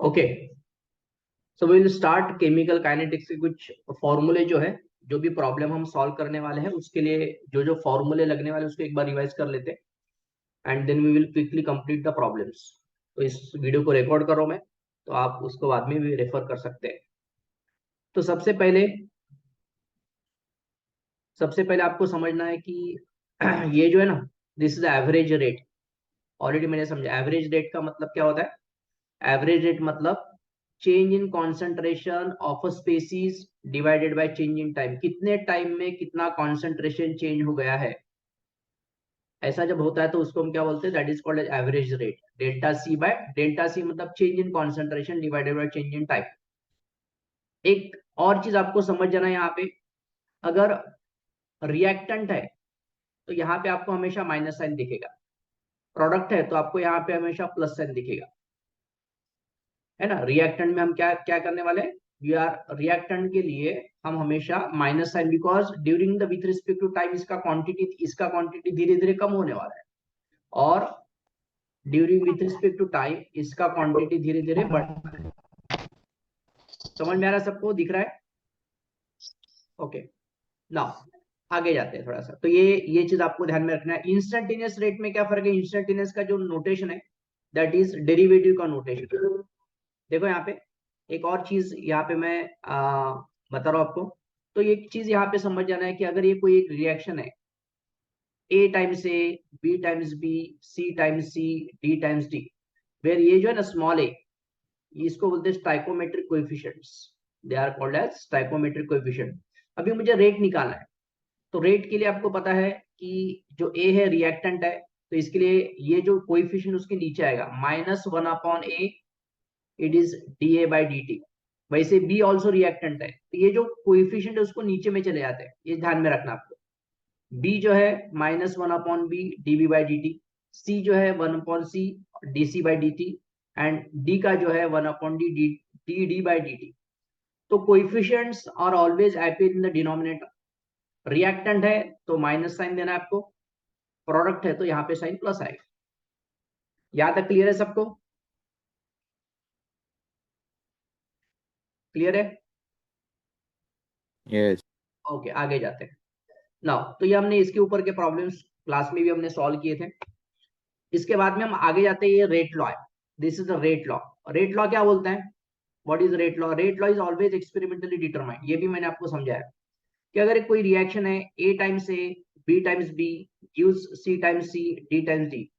Okay, so we will start chemical kinetics के कुछ फॉर्मूले जो है, जो भी प्रॉब्लम हम सॉल्व करने वाले हैं उसके लिए जो जो फॉर्मूले लगने वाले उसको एक बार रिवाइज कर लेते हैं and then we will quickly complete the problems. तो इस वीडियो को रिकॉर्ड करो मैं, तो आप उसको बाद में भी रेफर कर सकते हैं। तो सबसे पहले आपको समझना है कि ये जो है ना, this is average rate. Already मैंने समझा एवरेज रेट का मतलब क्या होता है। एवरेज रेट मतलब change in concentration of a species divided by change in time, कितने टाइम में कितना कॉन्सेंट्रेशन चेंज हो गया है। ऐसा जब होता है तो उसको हम क्या बोलते हैं, that is called as average rate. Delta C मतलब change in concentration divided by change in time. एक और चीज आपको समझ जाना है यहाँ पे, अगर रिएक्टेंट है तो यहाँ पे आपको हमेशा माइनस साइन दिखेगा, प्रोडक्ट है तो आपको यहाँ पे हमेशा प्लस साइन दिखेगा, है ना। रिएक्टेंट में हम क्या क्या करने वाले हैं, वी आर रिएक्टेंट के लिए हम हमेशा minus sign, because during the with respect to time इसका क्वांटिटी धीरे धीरे कम होने वाला है, और during with respect to time इसका क्वांटिटी धीरे धीरे बढ़। समझ में आ रहा है सबको, दिख रहा है? ओके, नाउ आगे जाते हैं थोड़ा सा। तो ये चीज आपको ध्यान में रखना है। इंस्टेंटेनियस रेट में क्या फर्क है, इंस्टेंटेनियस का जो नोटेशन है दैट इज डेरिवेटिव का नोटेशन। देखो यहाँ पे एक और चीज यहाँ पे मैं बता रहा हूँ आपको। तो ये चीज यहाँ पे समझ जाना है कि अगर ये कोई एक रिएक्शन है, a times A, b times B, c times C, d times D, where ये जो है ना स्मॉल ए, इसको बोलते हैं stoichiometric coefficients. They are called as stoichiometric coefficient. अभी मुझे रेट निकालना है, तो रेट के लिए आपको पता है कि जो ए है रिएक्टेंट है, तो इसके लिए ये जो कोएफिशिएंट उसके नीचे आएगा -1/a, it is D A by d T. वैसे बी ऑल्सो रिएक्टेंट है, तो ये जो कोएफिशिएंट है उसको नीचे में चले जाते हैं, ये ध्यान में रखना आपको। बी जो है -1/b d B by d t, c जो है 1/c d C by d t, and d का जो है 1/d d D by d t. तो coefficients are always appear in the denominator. Reactant है तो माइनस साइन देना है आपको, प्रोडक्ट है तो यहाँ पे साइन प्लस आएगा। यहां तक क्लियर है सबको? क्लियर है? यस। ओके, आगे जाते हैं। नाउ तो ये हमने इसके ऊपर के प्रॉब्लम्स क्लास में भी हमने सॉल्व किए थे। इसके बाद में हम आगे जाते हैं, ये रेट लॉ है। This is the rate law. Rate law क्या बोलता है, what is rate law? Rate law is always experimentally determined. ये भी मैंने आपको समझाया कि अगर कोई रिएक्शन है a times A, b times B, gives c times C, d times D,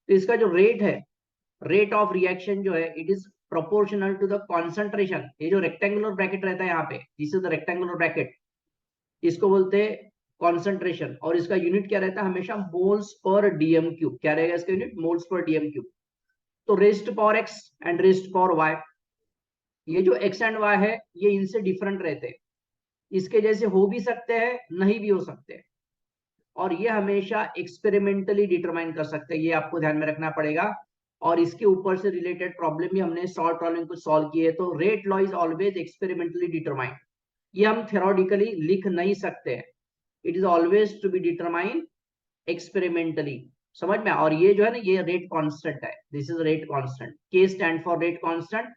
तो इसका जो रेट है, रेट ऑफ रिएक्शन जो है, it is proportional to the concentration. ये जो रेक्टेंगुलर ब्रैकेट रहता है यहाँ पे, this is the rectangular bracket, इसको बोलते हैं कॉन्सेंट्रेशन, और इसका यूनिट क्या रहता है हमेशा, मोल्स पर डीएम क्यूब। क्या रहेगा इसका यूनिट, मोल्स पर डीएम क्यूब। तो raised power x and raised power y, ये जो एक्स एंड वाई है ये इनसे डिफरेंट रहते हैं, इसके जैसे हो भी सकते हैं नहीं भी हो सकते हैं, और ये हमेशा एक्सपेरिमेंटली डिटरमाइन कर सकते हैं, ये आपको ध्यान में रखना पड़ेगा। और इसके ऊपर से रिलेटेड प्रॉब्लम भी हमने शॉर्ट प्रॉब्लम को सॉल्व किए। तो rate law is always experimentally determined, ये हम थ्योरेटिकली लिख नहीं सकते हैं। It is always to be determined experimentally. समझ में? और ये जो है ना, ये रेट कांस्टेंट है, this is rate constant. K stand for rate constant.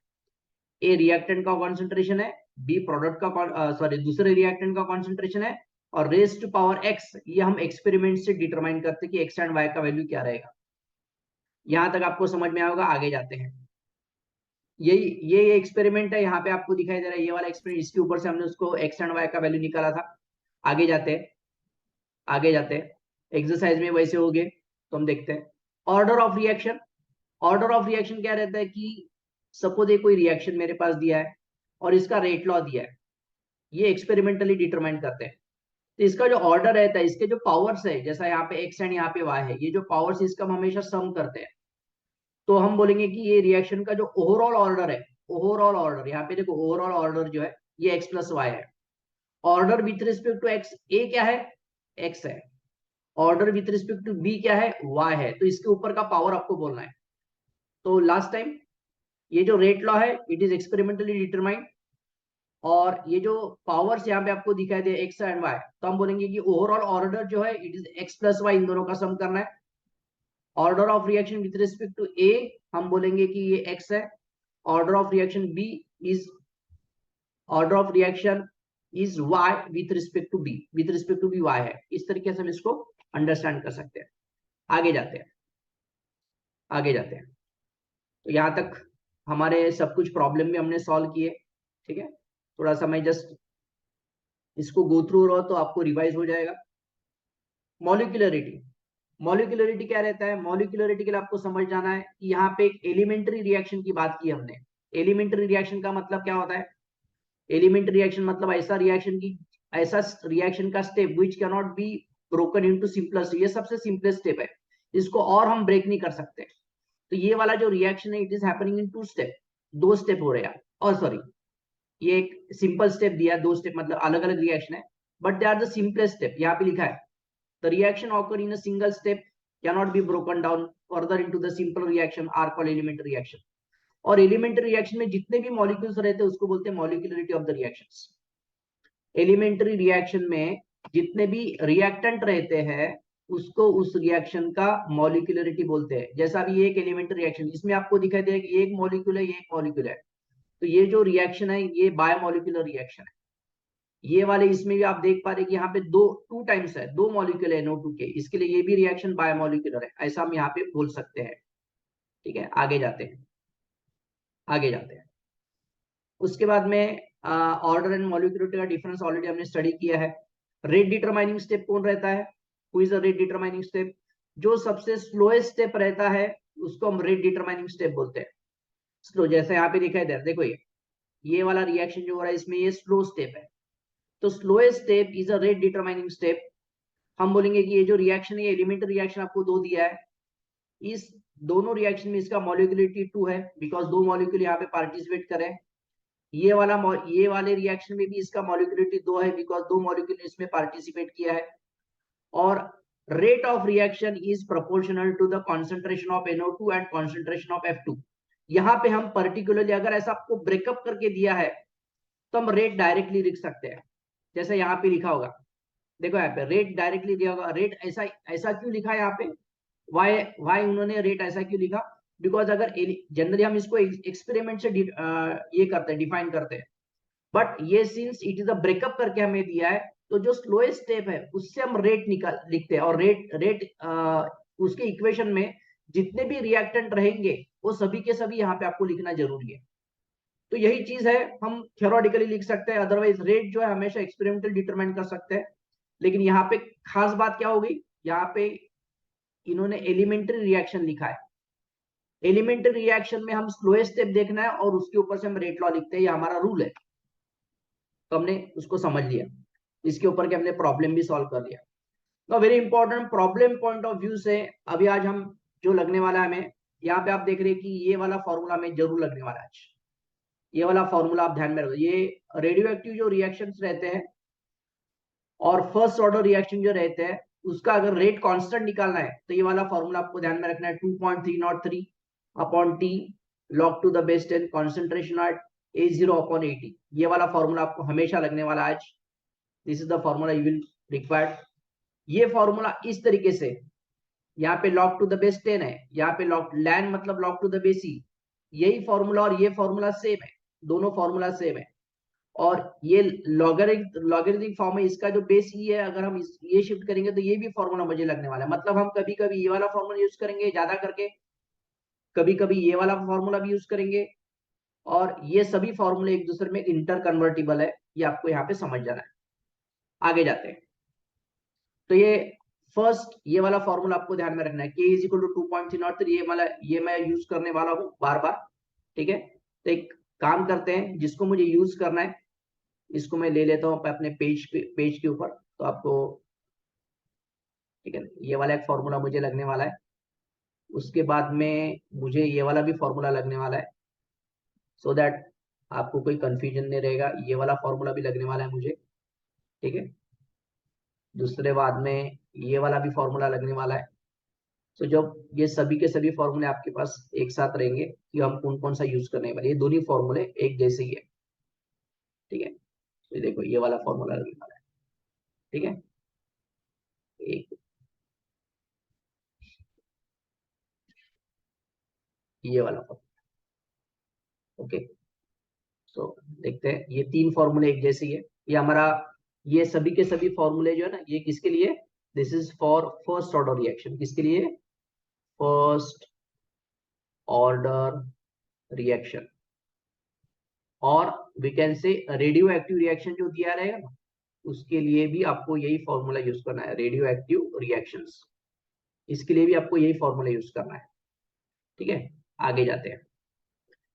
A reactant का कॉन्सेंट्रेशन है, बी प्रोडक्ट का सॉरी दूसरे रिएक्टेंट का कॉन्सेंट्रेशन है, और रेज टू पावर एक्स ये हम एक्सपेरिमेंट से डिटरमाइन करते हैं कि एक्स एंड वाई का वैल्यू क्या रहेगा। यहां तक आपको समझ में आएगा। आगे जाते हैं। यही ये एक्सपेरिमेंट है, यहाँ पे आपको दिखाई दे रहा है ये वाला एक्सपेरिमेंट, इसके ऊपर से हमने उसको एक्स एंड वाई का वैल्यू निकाला था। आगे जाते हैं, आगे जाते हैं। एक्सरसाइज में वैसे हो गए, तो हम देखते हैं order of reaction. Order of reaction क्या रहता है कि सपोज ये कोई रिएक्शन मेरे पास दिया है और इसका रेट लॉ दिया है, ये एक्सपेरिमेंटली डिटरमाइन करते हैं। तो इसका जो ऑर्डर रहता है, इसके जो पावर्स है, जैसा यहाँ पे एक्स एंड यहाँ पे वाई है, ये जो पावर्स इसका हम हमेशा सम करते हैं। तो हम बोलेंगे कि ये रिएक्शन का जो ओवरऑल ऑर्डर है, ओवरऑल ऑर्डर यहाँ पे देखो, ओवरऑल ऑर्डर जो है ये एक्स प्लस वाई है। Order with respect to x, A क्या है, एक्स है। Order with respect to B क्या है, वाई है। तो इसके ऊपर का पावर आपको बोलना है। तो लास्ट टाइम ये जो रेट लॉ है, इट इज एक्सपेरिमेंटली डिटरमाइंड, और ये जो पावर्स यहाँ पे आपको दिखाई दे एक्स एंड वाई, तो हम बोलेंगे कि ओवरऑल ऑर्डर जो है it is X plus Y, इन दोनों का सम करना है। Order of reaction with respect to A, हम बोलेंगे कि ये एक्स है, order of reaction B is order of reaction is y with respect to B, with respect to B y है। इस तरीके से हम इसको अंडरस्टैंड कर सकते हैं। आगे जाते हैं, आगे जाते हैं। तो यहां तक हमारे सब कुछ प्रॉब्लम भी हमने सॉल्व किए। ठीक है, थोड़ा सा मैं जस्ट इसको गो थ्रू रहा तो आपको रिवाइज हो जाएगा। मॉलिक्यूलरिटी, मॉलिक्यूलरिटी क्या रहता है? मॉलिक्यूलरिटी के लिए आपको समझ जाना है कि यहाँ पे एक एलिमेंट्री रिएक्शन की बात की हमने। एलिमेंट्री रिएक्शन का मतलब क्या होता है? एलिमेंट्री रिएक्शन मतलब ऐसा रिएक्शन की, ऐसा रिएक्शन का step which can not be broken into simplest. ये सबसे सिंपलेस्ट स्टेप है, इसको और हम ब्रेक नहीं कर सकते। तो ये वाला जो रिएक्शन है it is happening in two step, दो स्टेप हो रहे हैं। और सॉरी, ये एक सिंपल स्टेप दिया, दो स्टेप मतलब अलग अलग रिएक्शन है, but they are the simplest step. यहाँ पे लिखा है the reaction occur in a single step cannot be broken down further into the simple reaction are called elementary reaction. और एलिमेंट्री रिएक्शन में जितने भी मॉलिक्यूल्स रहते हैं उसको बोलते हैं molecularity of the reactions. Elementary reaction में जितने भी रिएक्टेंट रहते हैं उसको उस रिएक्शन का मॉलिक्यूलरिटी बोलते हैं। जैसा अभी एक एलिमेंट्री रिएक्शन, इसमें आपको दिखाई दे कि एक मॉलिक्यूल है, ये एक मॉलिक्यूल है। तो ये जो रिएक्शन है ये बायोमोलिकुलर रिएक्शन है। ये वाले इसमें भी आप देख पा रहे कि यहाँ पे दो टू टाइम्स है, दो मॉलिक्यूल है NO2 के, इसके लिए ये भी रिएक्शन बायोमोलिकुलर है, ऐसा हम यहाँ पे बोल सकते हैं। ठीक है, आगे जाते हैं, आगे जाते हैं। उसके बाद में ऑर्डर एंड मॉलिक्यूलरिटी का डिफरेंस ऑलरेडी हमने स्टडी किया है। रेट डिटरमाइनिंग स्टेप कौन रहता है? Who is a rate determining step? जो सबसे स्लोएस्ट स्टेप रहता है उसको हम रेट डिटरमाइनिंग स्टेप बोलते हैं। स्लो, जैसे यहाँ पे दिखाई दे रहा है, देखो ये वाला रिएक्शन जो हो रहा है इसमें ये स्लो स्टेप है। तो slowest step is a rate determining step. हम बोलेंगे कि ये जो रिएक्शन है एलिमेंट्री रिएक्शन आपको दो दिया है, इस दोनों रिएक्शन में इसका मॉलिक्यूलरिटी 2 है बिकॉज दो मॉलिक्यूल यहाँ पे पार्टिसिपेट करें। ये वाले रिएक्शन में भी इसका मॉलिक्यूलरिटी 2 है बिकॉज दो मॉलिक्यूल इसमें पार्टिसिपेट किया है। और rate of reaction is proportional to the concentration of NO2 and concentration of F2। यहाँ पे हम पर्टिकुलरली अगर ऐसा आपको ब्रेकअप करके दिया है तो हम रेट डायरेक्टली लिख सकते हैं। जैसे यहाँ पे लिखा होगा, देखो यहाँ पे रेट डायरेक्टली दिया होगा। रेट ऐसा ऐसा क्यों लिखा है यहाँ पे? वाई वाई उन्होंने रेट ऐसा क्यों लिखा? बिकॉज अगर जनरली हम इसको एक्सपेरिमेंट से ये करते हैं, डिफाइन करते हैं, बट ये since it is a breakup करके हमें दिया है तो जो स्लोएस्ट स्टेप है उससे हम रेट निकाल लिखते हैं। और रेट रेट उसके इक्वेशन में जितने भी रिएक्टेंट रहेंगे वो सभी के सभी यहाँ पे आपको लिखना जरूरी है। तो यही चीज है, हम थ्योरेटिकली लिख सकते हैं, अदरवाइज रेट जो है हमेशा एक्सपेरिमेंटल डिटरमाइन कर सकते हैं। लेकिन यहाँ पे खास बात क्या हो गई, यहाँ पे इन्होंने एलिमेंट्री रिएक्शन लिखा है। एलिमेंट्री रिएक्शन में हम स्लोएस्ट स्टेप देखना है और उसके ऊपर से हम रेट लॉ लिखते हैं, ये हमारा रूल है। तो हमने उसको समझ लिया, इसके ऊपर के हमने प्रॉब्लम भी सॉल्व कर लिया। तो very important problem point of view से अभी आज हम जो लगने वाला है हमें, यहाँ पे आप देख रहे हैं कि ये वाला फॉर्मूला में जरूर लगने वाला है आज। ये वाला फॉर्मूला आप ध्यान में रखो। ये रेडियो एक्टिव जो रिएक्शंस रहते हैं और फर्स्ट ऑर्डर रिएक्शन जो रहते हैं उसका अगर रेट कांस्टेंट निकालना है तो ये वाला फॉर्मूला आपको ध्यान में रखना है, 2.303 upon T log to the base 10 concentration eight A0 upon 80। ये वाला फॉर्मूला आपको हमेशा लगने वाला आज। This is the formula you will required. ये फॉर्मूला इस तरीके से, यहाँ पे log टू द बेस 10 है, यहाँ पे log लैन मतलब log टू द बेस ई। यही फॉर्मूला और ये फॉर्मूला सेम है, दोनों फॉर्मूला सेम है। और ये लॉगरिथमिक फॉर्म है, इसका जो बेस ई है अगर हम ये शिफ्ट करेंगे तो ये भी फॉर्मूला मुझे लगने वाला है। मतलब हम कभी कभी ये वाला फॉर्मूला यूज करेंगे ज्यादा करके, कभी कभी ये वाला फॉर्मूला भी यूज करेंगे, और ये सभी फॉर्मूले एक दूसरे में इंटर कन्वर्टिबल है, ये आपको यहाँ पे समझ जाना है। आगे जाते हैं। तो ये फर्स्ट ये वाला फॉर्मूला आपको ध्यान में रखना है, k इज इक्वल टू 2.303। ये मैं यूज करने वाला हूँ बार बार। ठीक है, तो एक काम करते हैं, जिसको मुझे यूज करना है इसको मैं ले लेता हूँ अपने पेज के ऊपर, तो आपको ठीक है ये वाला एक फॉर्मूला मुझे लगने वाला है। उसके बाद में मुझे ये वाला भी फॉर्मूला लगने वाला है, सो दैट आपको कोई कंफ्यूजन नहीं रहेगा। ये वाला फॉर्मूला भी लगने वाला है मुझे। ठीक है, दूसरे बाद में ये वाला भी फॉर्मूला लगने वाला है। तो जब ये सभी के सभी फॉर्मूले आपके पास एक साथ रहेंगे कि हम कौन कौन सा यूज करने वाले, ये दोनों फॉर्मूले एक जैसे ही है। ठीक है, तो देखो ये वाला फॉर्मूला लगने वाला है। ठीक है, एक ये वाला फॉर्मूला, ओके, सो देखते हैं, ये तीन फॉर्मूले एक जैसे ही है। ये हमारा, ये सभी के सभी फॉर्मूले जो है ना, ये किसके लिए, this is for first order reaction. किसके लिए, फर्स्ट ऑर्डर रिएक्शन। और we can say radioactive reaction जो दिया रहेगा ना, उसके लिए भी आपको यही फॉर्मूला यूज करना है, रेडियो एक्टिव रिएक्शंस, इसके लिए भी आपको यही फॉर्मूला यूज करना है। ठीक है, आगे जाते हैं।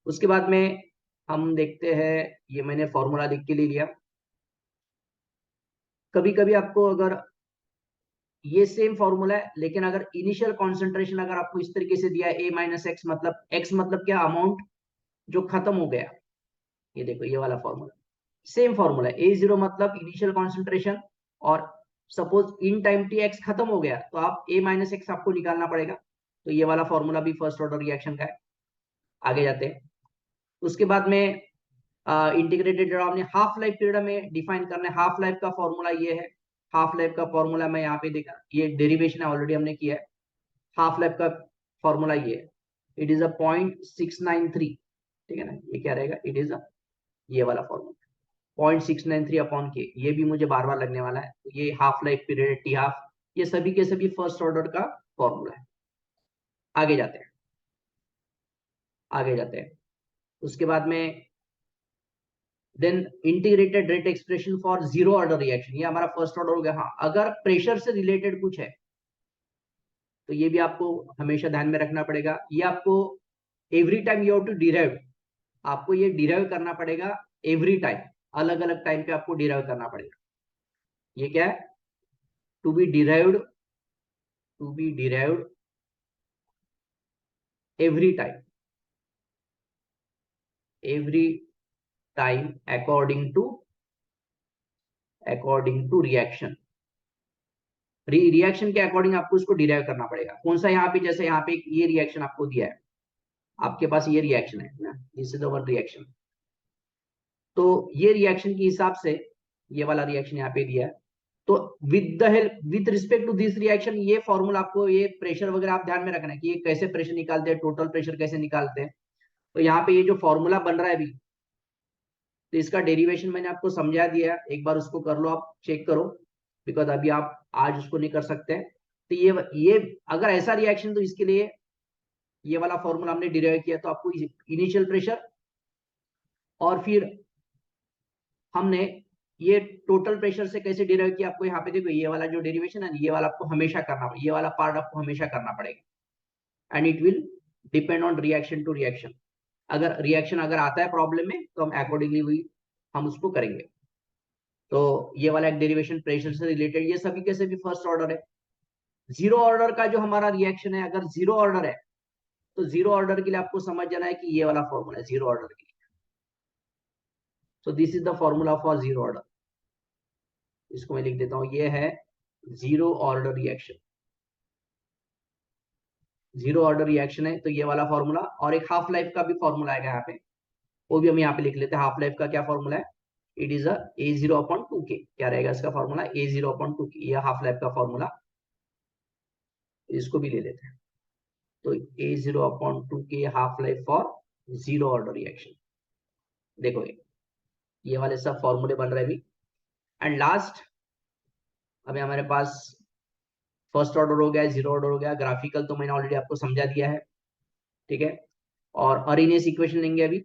उसके बाद में हम देखते हैं, ये मैंने फॉर्मूला लिख के ले लिया। कभी कभी आपको अगर ये सेम फॉर्मूला है, लेकिन अगर इनिशियल कॉन्सेंट्रेशन अगर आपको इस तरीके से दिया है, ए माइनस एक्स, मतलब एक्स मतलब क्या, अमाउंट जो खत्म हो गया। ये देखो ये वाला फॉर्मूला, सेम फॉर्मूला, ए जीरो मतलब इनिशियल कॉन्सेंट्रेशन, और suppose in time T x खत्म हो गया तो आप ए माइनस एक्स आपको निकालना पड़ेगा। तो ये वाला फॉर्मूला भी फर्स्ट ऑर्डर रिएक्शन का है। आगे जाते हैं। उसके बाद में इंटीग्रेटेड जो हमने हाफ लाइफ पीरियड में डिफाइन करना है, हाफ लाइफ का फॉर्मूला ये है। हाफ लाइफ का फॉर्मूला मैं यहाँ पे देखा, ये डेरिवेशन ऑलरेडी हमने किया है। हाफ लाइफ का फॉर्मूला ये है, इट इज अ 0.693। ठीक है ना, ये क्या रहेगा, इट इज अ, ये वाला फॉर्मूला 0.693 अपॉन के, ये भी मुझे बार बार लगने वाला है। ये half life period, T half, ये सभी के सभी फर्स्ट ऑर्डर का फॉर्मूला है। आगे जाते हैं, आगे जाते हैं। उसके बाद में then integrated rate expression for zero order reaction, ये हमारा फर्स्ट ऑर्डर हो गया। हाँ, अगर प्रेशर से रिलेटेड कुछ है तो ये भी आपको हमेशा ध्यान में रखना पड़ेगा। ये आपको every time you have to derive, आपको ये डिराइव करना पड़ेगा एवरी टाइम, अलग अलग टाइम पे आपको डिराइव करना पड़ेगा। ये क्या है, to be derived, to be derived every time, every time according to reaction. Reaction के अकॉर्डिंग आपको इसको डिराइव करना पड़ेगा। कौन सा, यहाँ पे जैसे यहाँ पे ये रिएक्शन आपको दिया है, आपके पास ये रिएक्शन है ना, दिस इज अवर रिएक्शन। तो ये रिएक्शन के हिसाब से ये वाला रिएक्शन यहाँ पे दिया है। तो with the help, with respect to this reaction, ये फॉर्मूला आपको, ये प्रेशर वगैरह आप ध्यान में रखना है कि ये कैसे प्रेशर निकालते हैं, टोटल प्रेशर कैसे निकालते हैं। तो यहाँ पे ये जो फॉर्मूला बन रहा है अभी, तो इसका डेरिवेशन मैंने आपको समझा दिया, एक बार उसको कर लो, आप चेक करो, बिकॉज अभी आप आज उसको नहीं कर सकते। तो ये अगर ऐसा रिएक्शन, तो इसके लिए ये वाला फॉर्मूला हमने डिराइव किया। तो आपको इनिशियल प्रेशर, और फिर हमने ये टोटल प्रेशर से कैसे डिराइव किया, आपको यहाँ पे देखो, ये वाला जो डेरिवेशन है, ये वाला आपको हमेशा करना पड़ेगा, ये वाला पार्ट आपको हमेशा करना पड़ेगा। And it will depend on reaction to reaction. अगर रिएक्शन अगर आता है प्रॉब्लम में, तो हम अकॉर्डिंगली भी हम उसको करेंगे। तो ये वाला एक डेरिवेशन प्रेशर से रिलेटेड, ये सभी के सभी फर्स्ट ऑर्डर है। जीरो ऑर्डर का जो हमारा रिएक्शन है, अगर जीरो ऑर्डर है, तो जीरो ऑर्डर के लिए आपको समझ जाना है कि ये वाला फॉर्मूला है जीरो ऑर्डर के लिए। So this is the formula for zero order. इसको मैं लिख देता हूं, ये है zero order reaction. Zero order reaction है तो ये वाला फॉर्मूला, और एक हाफ लाइफ का भी फॉर्मूला आएगा यहाँ पे, वो भी हम यहाँ पे लिख लेते हैं। हाफ लाइफ का क्या फॉर्मूला है, it is a zero upon two के। क्या रहेगा इसका फॉर्मूला, ए जीरो अपॉन टू के, ये हाफ लाइफ का फॉर्मूला, इसको भी ले लेते हैं। तो ए जीरो अपॉन टू के half life for zero order reaction. देखो ये वाले सब फॉर्मूले बन रहे अभी। एंड लास्ट, अभी हमारे पास फर्स्ट ऑर्डर हो गया, जीरो ऑर्डर हो गया, ग्राफिकल तो मैंने ऑलरेडी आपको समझा दिया है। ठीक है, और अरेनियस इक्वेशन लेंगे अभी,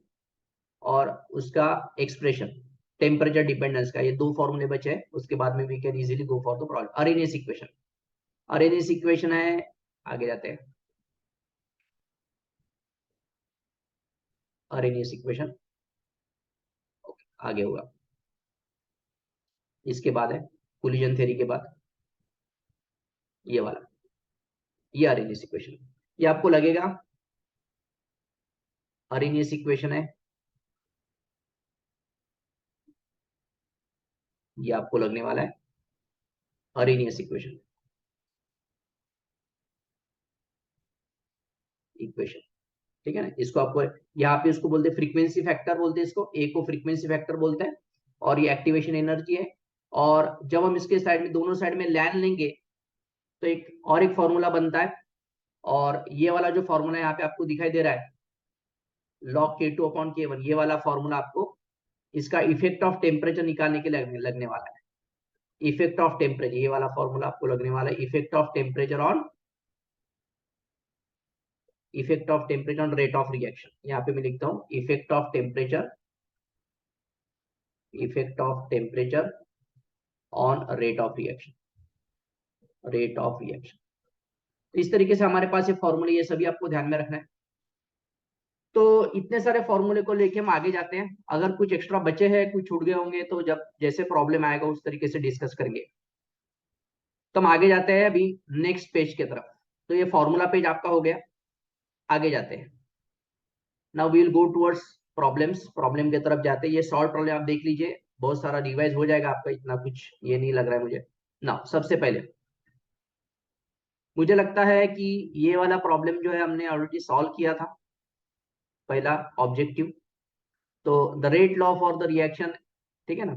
और उसका एक्सप्रेशन टेम्परेचर डिपेंडेंस का, ये दो फॉर्मूले बचे हैं। उसके बाद में we can easily go for the problem. Arrhenius equation, Arrhenius equation है, आगे जाते हैं। अरेनियस इक्वेशन आगे होगा, इसके बाद है कोलिजन थ्योरी के बाद ये वाला, ये अरेनियस इक्वेशन। ये आपको लगेगा अरेनियस इक्वेशन है, ये आपको लगने वाला है अरेनियस इक्वेशन, इक्वेशन। ठीक है ना, इसको आपको यहाँ पे इसको बोलते हैं फ्रीक्वेंसी फैक्टर, बोलते हैं इसको, ए को फ्रीक्वेंसी फैक्टर बोलते हैं, और ये एक्टिवेशन एनर्जी है। और जब हम इसके साइड में, दोनों साइड में लैन लेंगे, तो एक और एक फॉर्मूला बनता है। और ये वाला जो फॉर्मूला यहाँ पे आपको दिखाई दे रहा है, log K2 अपॉन K1, ये वाला फॉर्मूला आपको इसका इफेक्ट ऑफ टेम्परेचर निकालने के लगने वाला है। इफेक्ट ऑफ टेम्परेचर, ये वाला फॉर्मूला आपको लगने वाला है, effect of temperature on rate of reaction. यहाँ पे मैं लिखता हूँ effect of temperature on rate of reaction. इस तरीके से हमारे पास ये फॉर्मूले, ये सभी आपको ध्यान में रखना है। तो इतने सारे फॉर्मूले को लेके हम आगे जाते हैं। अगर कुछ एक्स्ट्रा बचे हैं, कुछ छूट गए होंगे, तो जब जैसे प्रॉब्लम आएगा उस तरीके से डिस्कस करेंगे। तो हम आगे जाते हैं अभी नेक्स्ट पेज की तरफ। तो ये फॉर्मूला पेज आपका हो गया, आगे जाते हैं। Now we will go towards problem की तरफ जाते हैं। ये सॉल्व प्रॉब्लम आप देख लीजिए, बहुत सारा रिवाइज हो जाएगा आपका, इतना कुछ ये नहीं लग रहा है मुझे। नाउ सबसे पहले मुझे लगता है कि ये वाला प्रॉब्लम जो है हमने ऑलरेडी सॉल्व किया था, पहला ऑब्जेक्टिव। तो the rate law for the reaction, ठीक है ना,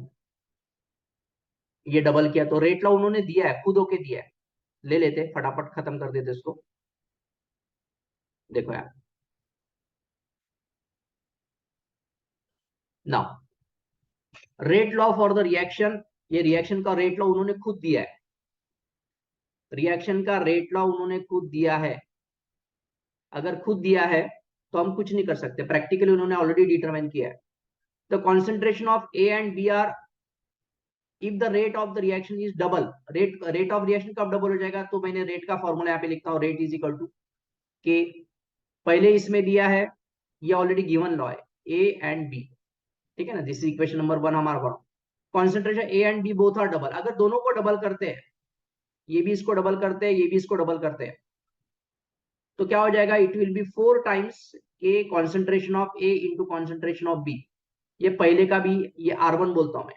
ये डबल किया तो रेट लॉ उन्होंने दिया है, खुद होके दिया है। ले लेते, फटाफट खत्म कर देते इसको। देखो यार, now rate law for the reaction, ये रिएक्शन का रेट लॉ उन्होंने खुद दिया है। रिएक्शन का रेट लॉ उन्होंने खुद दिया है। अगर खुद दिया है तो हम कुछ नहीं कर सकते, प्रैक्टिकली उन्होंने ऑलरेडी डिटरमाइन किया है। The concentration of A and B are if the rate of the reaction is double. Rate of reaction कब डबल हो जाएगा, तो मैंने रेट का फॉर्मूला यहाँ पे लिखता हूँ, रेट इज इक्वल टू के। पहले इसमें दिया है, ये ऑलरेडी गिवन लॉ है, ए एंड बी, ठीक है ना, दिस इज इक्वेशन नंबर 1 हमारा बना। Concentration A and B both are double, अगर दोनों को डबल करते हैं, ये भी इसको डबल करते हैं, ये भी इसको डबल करते हैं, तो क्या हो जाएगा, it will be 4 times K concentration of A into concentration of B. ये पहले का भी, ये R1 बोलता हूं मैं।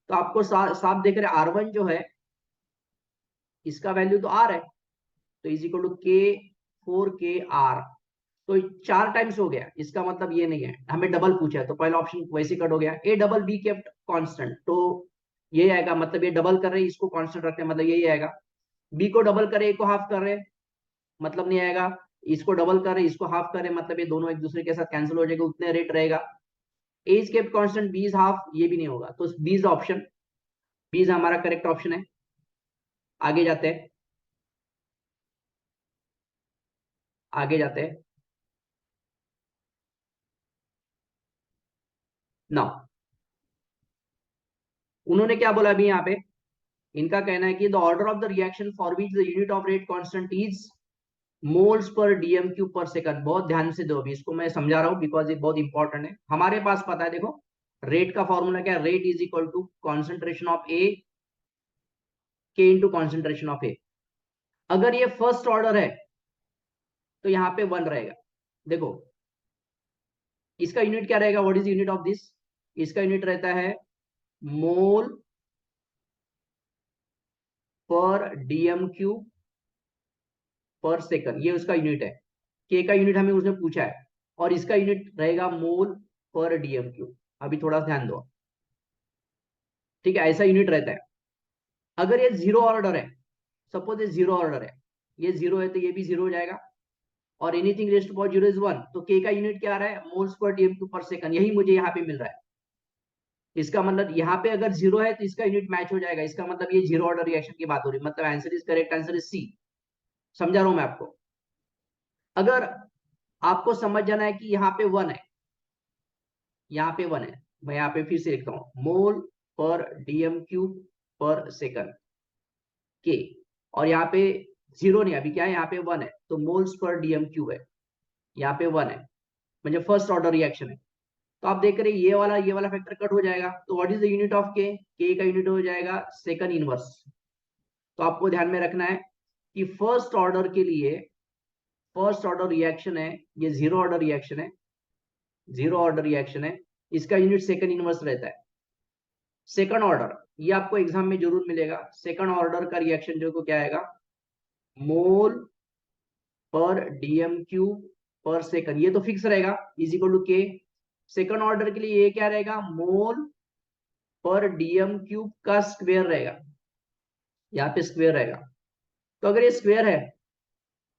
तो आपको साफ देख रहे R1 जो है, इसका वैल्यू तो R है, तो इज इक्वल टू के 4 के R। तो 4 टाइम्स हो गया, इसका मतलब ये नहीं है, हमें डबल पूछा है, तो पहला ऑप्शन वैसे कट हो गया। A double be kept constant, तो ये आएगा, मतलब ये डबल कर रहे हैं, इसको कांस्टेंट रखते हैं, मतलब यही आएगा। बी को डबल करे, ए को हाफ कर रहे, मतलब नहीं आएगा। इसको डबल कर रहे, इसको हाफ कर रहे, मतलब ये दोनों एक दूसरे के साथ कैंसिल हो जाएगा, उतने रेट रहेगा। A is kept constant, B is half, ये भी नहीं होगा, तो B is option, B is हमारा करेक्ट ऑप्शन है। आगे जाते हैं, आगे जाते हैं। नाउ उन्होंने क्या बोला अभी यहाँ पे, इनका कहना है कि the order of the reaction for which the unit of rate constant is moles पर डीएम क्यूब पर सेकंड। बहुत ध्यान से दो, अभी इसको मैं समझा रहा हूँ बिकॉज ये बहुत इंपॉर्टेंट है। हमारे पास पता है, देखो रेट का फॉर्मूला क्या है, rate is equal to concentration of A K into concentration of ए। अगर ये फर्स्ट ऑर्डर है तो यहाँ पे 1 रहेगा। देखो इसका यूनिट क्या रहेगा, what is unit of this, इसका यूनिट रहता है मोल पर डीएम क्यूब पर सेकंड, ये उसका यूनिट है। के का यूनिट हमें उसने पूछा है, और इसका यूनिट रहेगा मोल पर डीएम क्यूब। अभी थोड़ा ध्यान दो, ठीक है, ऐसा यूनिट रहता है। अगर ये जीरो ऑर्डर है, सपोज ये जीरो ऑर्डर है, ये जीरो है तो ये भी जीरो हो जाएगा, और anything rest power zero is 1, तो के का यूनिट क्या आ रहा है, मोल्स पर डीएम क्यूब पर सेकंड, यही मुझे यहाँ पे मिल रहा है। इसका मतलब यहाँ पे अगर जीरो है तो इसका यूनिट मैच हो जाएगा, इसका मतलब ये जीरो ऑर्डर रिएक्शन की बात हो रही है, मतलब answer is correct, answer is C. समझा रहा हूं मैं आपको। अगर आपको समझ जाना है कि यहाँ पे 1 है, यहाँ पे 1 है, मैं यहाँ पे फिर से लिखता हूँ, मोल पर डीएम क्यूब पर सेकंड के, और यहाँ पे जीरो नहीं, अभी क्या है, यहाँ पे 1 है, तो मोल्स पर डीएम क्यूब है, यहाँ पे 1 है, मतलब फर्स्ट ऑर्डर रिएक्शन है। तो आप देख रहे हैं ये वाला फैक्टर कट हो जाएगा, तो what is the unit of के का यूनिट हो जाएगा सेकंड इनवर्स। तो आपको ध्यान में रखना है कि फर्स्ट ऑर्डर के लिए, फर्स्ट ऑर्डर रिएक्शन है, ये जीरो ऑर्डर रिएक्शन है, जीरो ऑर्डर रिएक्शन है, इसका यूनिट सेकंड इनवर्स रहता है। सेकंड ऑर्डर, ये आपको एग्जाम में जरूर मिलेगा, सेकंड ऑर्डर का रिएक्शन जो को क्या आएगा, मोल पर डीएम क्यूब पर सेकंड, ये तो फिक्स रहेगा, इज इक्वल टू के। सेकंड ऑर्डर के लिए ये क्या रहेगा, मोल पर डीएम क्यूब का स्क्वायर रहेगा, यहाँ पे स्क्वायर रहेगा। तो अगर ये स्क्वायर है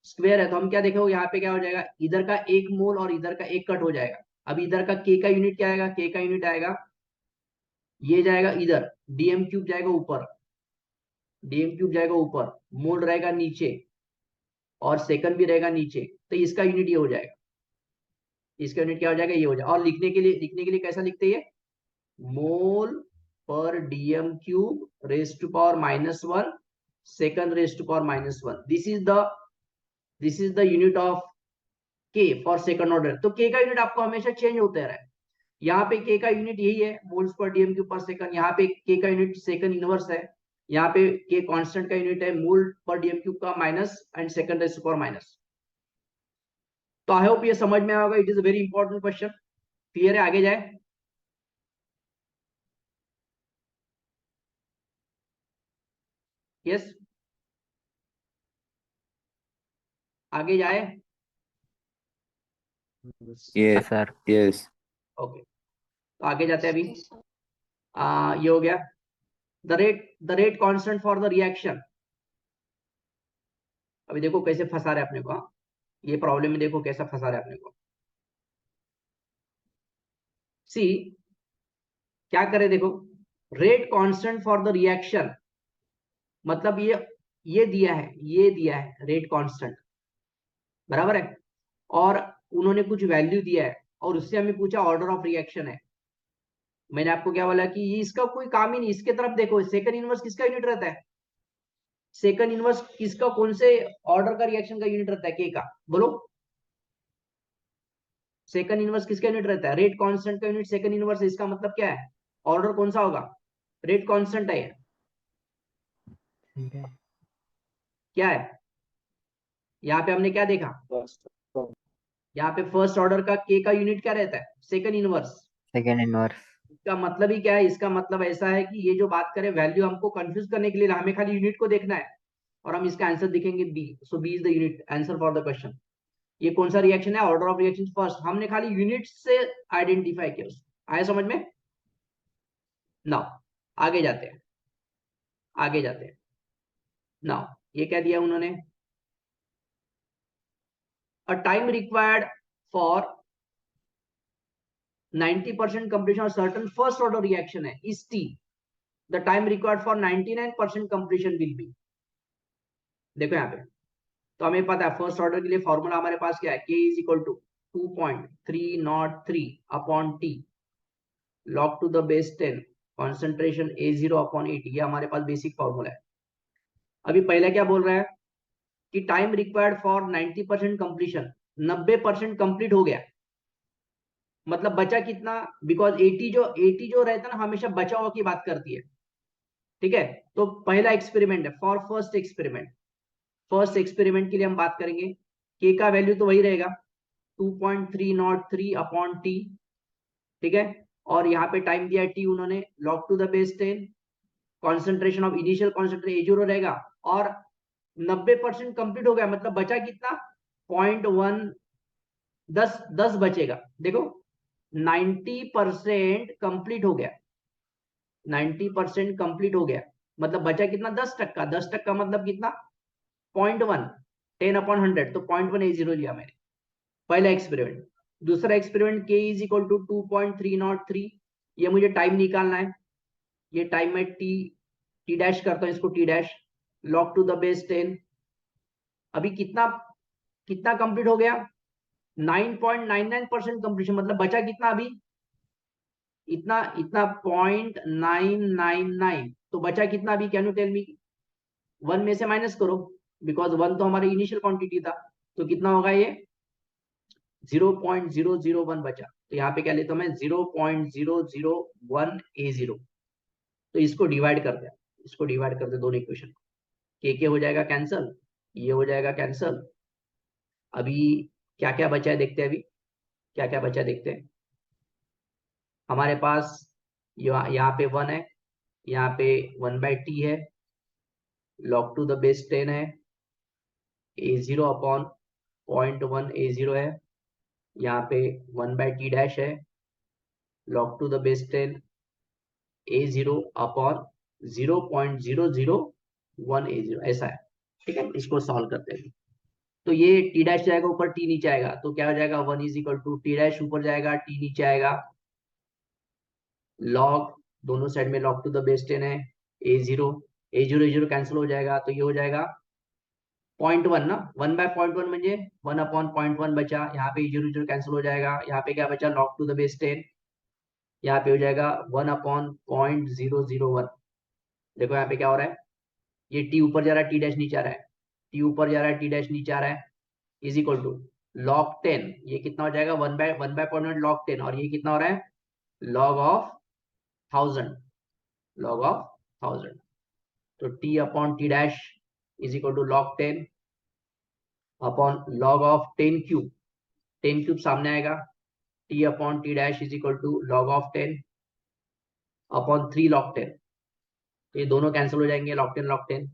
स्क्वायर है तो हम क्या देखेंगे, यहाँ पे क्या हो जाएगा, इधर का 1 मोल और इधर का 1 कट हो जाएगा। अब इधर का के का यूनिट क्या आएगा, के का यूनिट आएगा, ये जाएगा इधर, डीएम क्यूब जाएगा ऊपर, डीएम क्यूब जाएगा ऊपर, मोल रहेगा नीचे और सेकंड भी रहेगा नीचे, तो इसका यूनिट ये हो जाएगा, इसका यूनिट क्या हो जाएगा, ये हो जाएगा। और लिखने के लिए कैसा लिखते हैं, mole per dm cube raise to power -1 second raise to power -1, this is the unit of K for second order. तो के का यूनिट आपको हमेशा चेंज होता रहा है। यहाँ पे के का यूनिट यही है, मोल्स पर डीएम क्यूब पर सेकंड। यहाँ पे के का यूनिट सेकंड इनवर्स है। यहाँ पे के कांस्टेंट का यूनिट है मोल पर डीएम क्यूब का minus and second raise to power minus. तो आई होप ये समझ में आएगा। It is a very important question. Clear है, आगे जाए। यस, आगे जाए। Yes sir, yes. ओके, तो आगे जाते हैं अभी। ये हो गया the rate constant for the reaction. अभी देखो कैसे फंसा रहे अपने को, हाँ? ये प्रॉब्लम में देखो कैसा फंसा रहे अपने को। सी, क्या करे देखो, rate constant for the reaction, मतलब ये दिया है, ये दिया है रेट कांस्टेंट, बराबर है। और उन्होंने कुछ वैल्यू दिया है और उससे हमें पूछा ऑर्डर ऑफ रिएक्शन है। मैंने आपको क्या बोला कि ये इसका कोई काम ही नहीं, इसके तरफ देखो, सेकंड इनवर्स किसका यूनिट रहता है, सेकंड इनवर्स किसका, कौन से ऑर्डर का रिएक्शन का यूनिट रहता है, के का, बोलो। सेकंड इनवर्स किसका यूनिट रहता है, रेट कांस्टेंट का यूनिट सेकंड इनवर्स है। इसका मतलब क्या है, ऑर्डर कौन सा होगा, रेट कांस्टेंट है। क्या है, यहाँ पे हमने क्या देखा, यहाँ पे फर्स्ट ऑर्डर का के का यूनिट क्या रहता है, सेकंड इनवर्स। Second inverse. इसका मतलब ही क्या है, इसका मतलब ऐसा है कि ये जो बात करें वैल्यू हमको कंफ्यूज करने के लिए, हमें खाली यूनिट को देखना है और हम इसका आंसर दिखेंगे B. So B is the unit answer for the question. ये कौन सा रिएक्शन है, ऑर्डर ऑफ रिएक्शन फर्स्ट, हमने खाली यूनिट से आइडेंटिफाई किया उसको। आया समझ में। नाउ आगे जाते हैं, आगे जाते हैं। नाउ ये क्या दिया उन्होंने, a time required for 90% completion of certain first order reaction है is t, the time required for 99% completion will be। देखो यहाँ पे, तो हमें पता है फर्स्ट ऑर्डर के लिए फॉर्मूला हमारे पास क्या है, k is equal to 2.303 upon T log to the base 10 concentration A0 upon 80, ये हमारे पास बेसिक फॉर्मूला है। अभी पहले क्या बोल रहा है कि time required for 90% completion, 90% complete हो गया, मतलब बचा कितना, बिकॉज 80 जो रहता है ना हमेशा बचा हुआ की बात करती है, ठीक है। तो पहला एक्सपेरिमेंट है, for first experiment, first experiment के लिए हम बात करेंगे, के का वैल्यू तो वही रहेगा 2.303 अपॉन टी, ठीक है। और यहाँ पे टाइम दिया है टी उन्होंने, log to the base 10, concentration of initial concentration A0 रहेगा, और 90% कंप्लीट हो गया, मतलब बचा कितना, 0.1, 10 बचेगा। देखो 90% कंप्लीट हो गया, 90% कंप्लीट हो गया, मतलब बचा कितना, 10%। 10% मतलब कितना, 0.1, 10/100, तो 0.1A0 लिया मैंने, पहला एक्सपेरिमेंट। दूसरा एक्सपेरिमेंट के इज इक्वल टू 2.303, ये मुझे टाइम निकालना है, ये टाइम में टी डैश करता हूँ इसको, T dash log to the base 10। अभी कितना कितना कंप्लीट हो गया, 9.99% कंप्लीशन, मतलब बचा कितना अभी, इतना इतना 0.999, तो बचा कितना अभी, कैन यू टेल मी, 1 में से माइनस करो, बिकॉज 1 तो हमारी इनिशियल क्वांटिटी था, तो कितना होगा ये, 0.001 बचा। तो यहाँ पे क्या लेता हूं मैं, 0.001A0। तो इसको डिवाइड कर दे, इसको डिवाइड कर दे दोनों इक्वेशन को, के हो जाएगा कैंसल, ये हो जाएगा कैंसल। अभी क्या क्या बचा है देखते हैं, अभी क्या क्या बचा देखते हैं। हमारे पास यहाँ पे 1 है, यहाँ पे 1/t है, log टू द बेस 10 है, A0 अपॉन 0.1A0 है, यहाँ पे 1/t डैश है, log to the base 10 A0 upon 0.001A0, ऐसा है, ठीक है। इसको सॉल्व करते हैं। तो ये टी डैश जाएगा ऊपर, टी नीचे आएगा, तो क्या हो जाएगा 1 is equal to T dash ऊपर जाएगा, टी नीचे आएगा, लॉग दोनों साइड में लॉग टू द बेस 10 है, ए जीरो कैंसिल हो जाएगा, तो ये हो जाएगा 0.1 ना, 1/0.1 म्हणजे 1/0.1 बचा, यहाँ पे जीरो जीरो कैंसिल हो जाएगा, यहाँ पे क्या बचा लॉग टू द बेस 10, यहाँ पे हो जाएगा 1/0.001। देखो यहाँ पे क्या हो रहा है, ये टी ऊपर जा रहा है, टी डैश नीचे आ रहा है, टी ऊपर जा रहा है, टी डैश नीचे आ रहा है, इज इक्वल टू लॉग 10, ये कितना हो जाएगा 1/0.1 लॉग 10, और ये कितना हो रहा है लॉग ऑफ 1000, लॉग ऑफ 1000। तो T upon T dash is equal to log 10 upon log of 10 cube, 10 cube सामने आएगा, T upon T dash is equal to log of 10 upon 3 log 10, तो ये दोनों कैंसिल हो जाएंगे, लॉग 10 लॉग 10,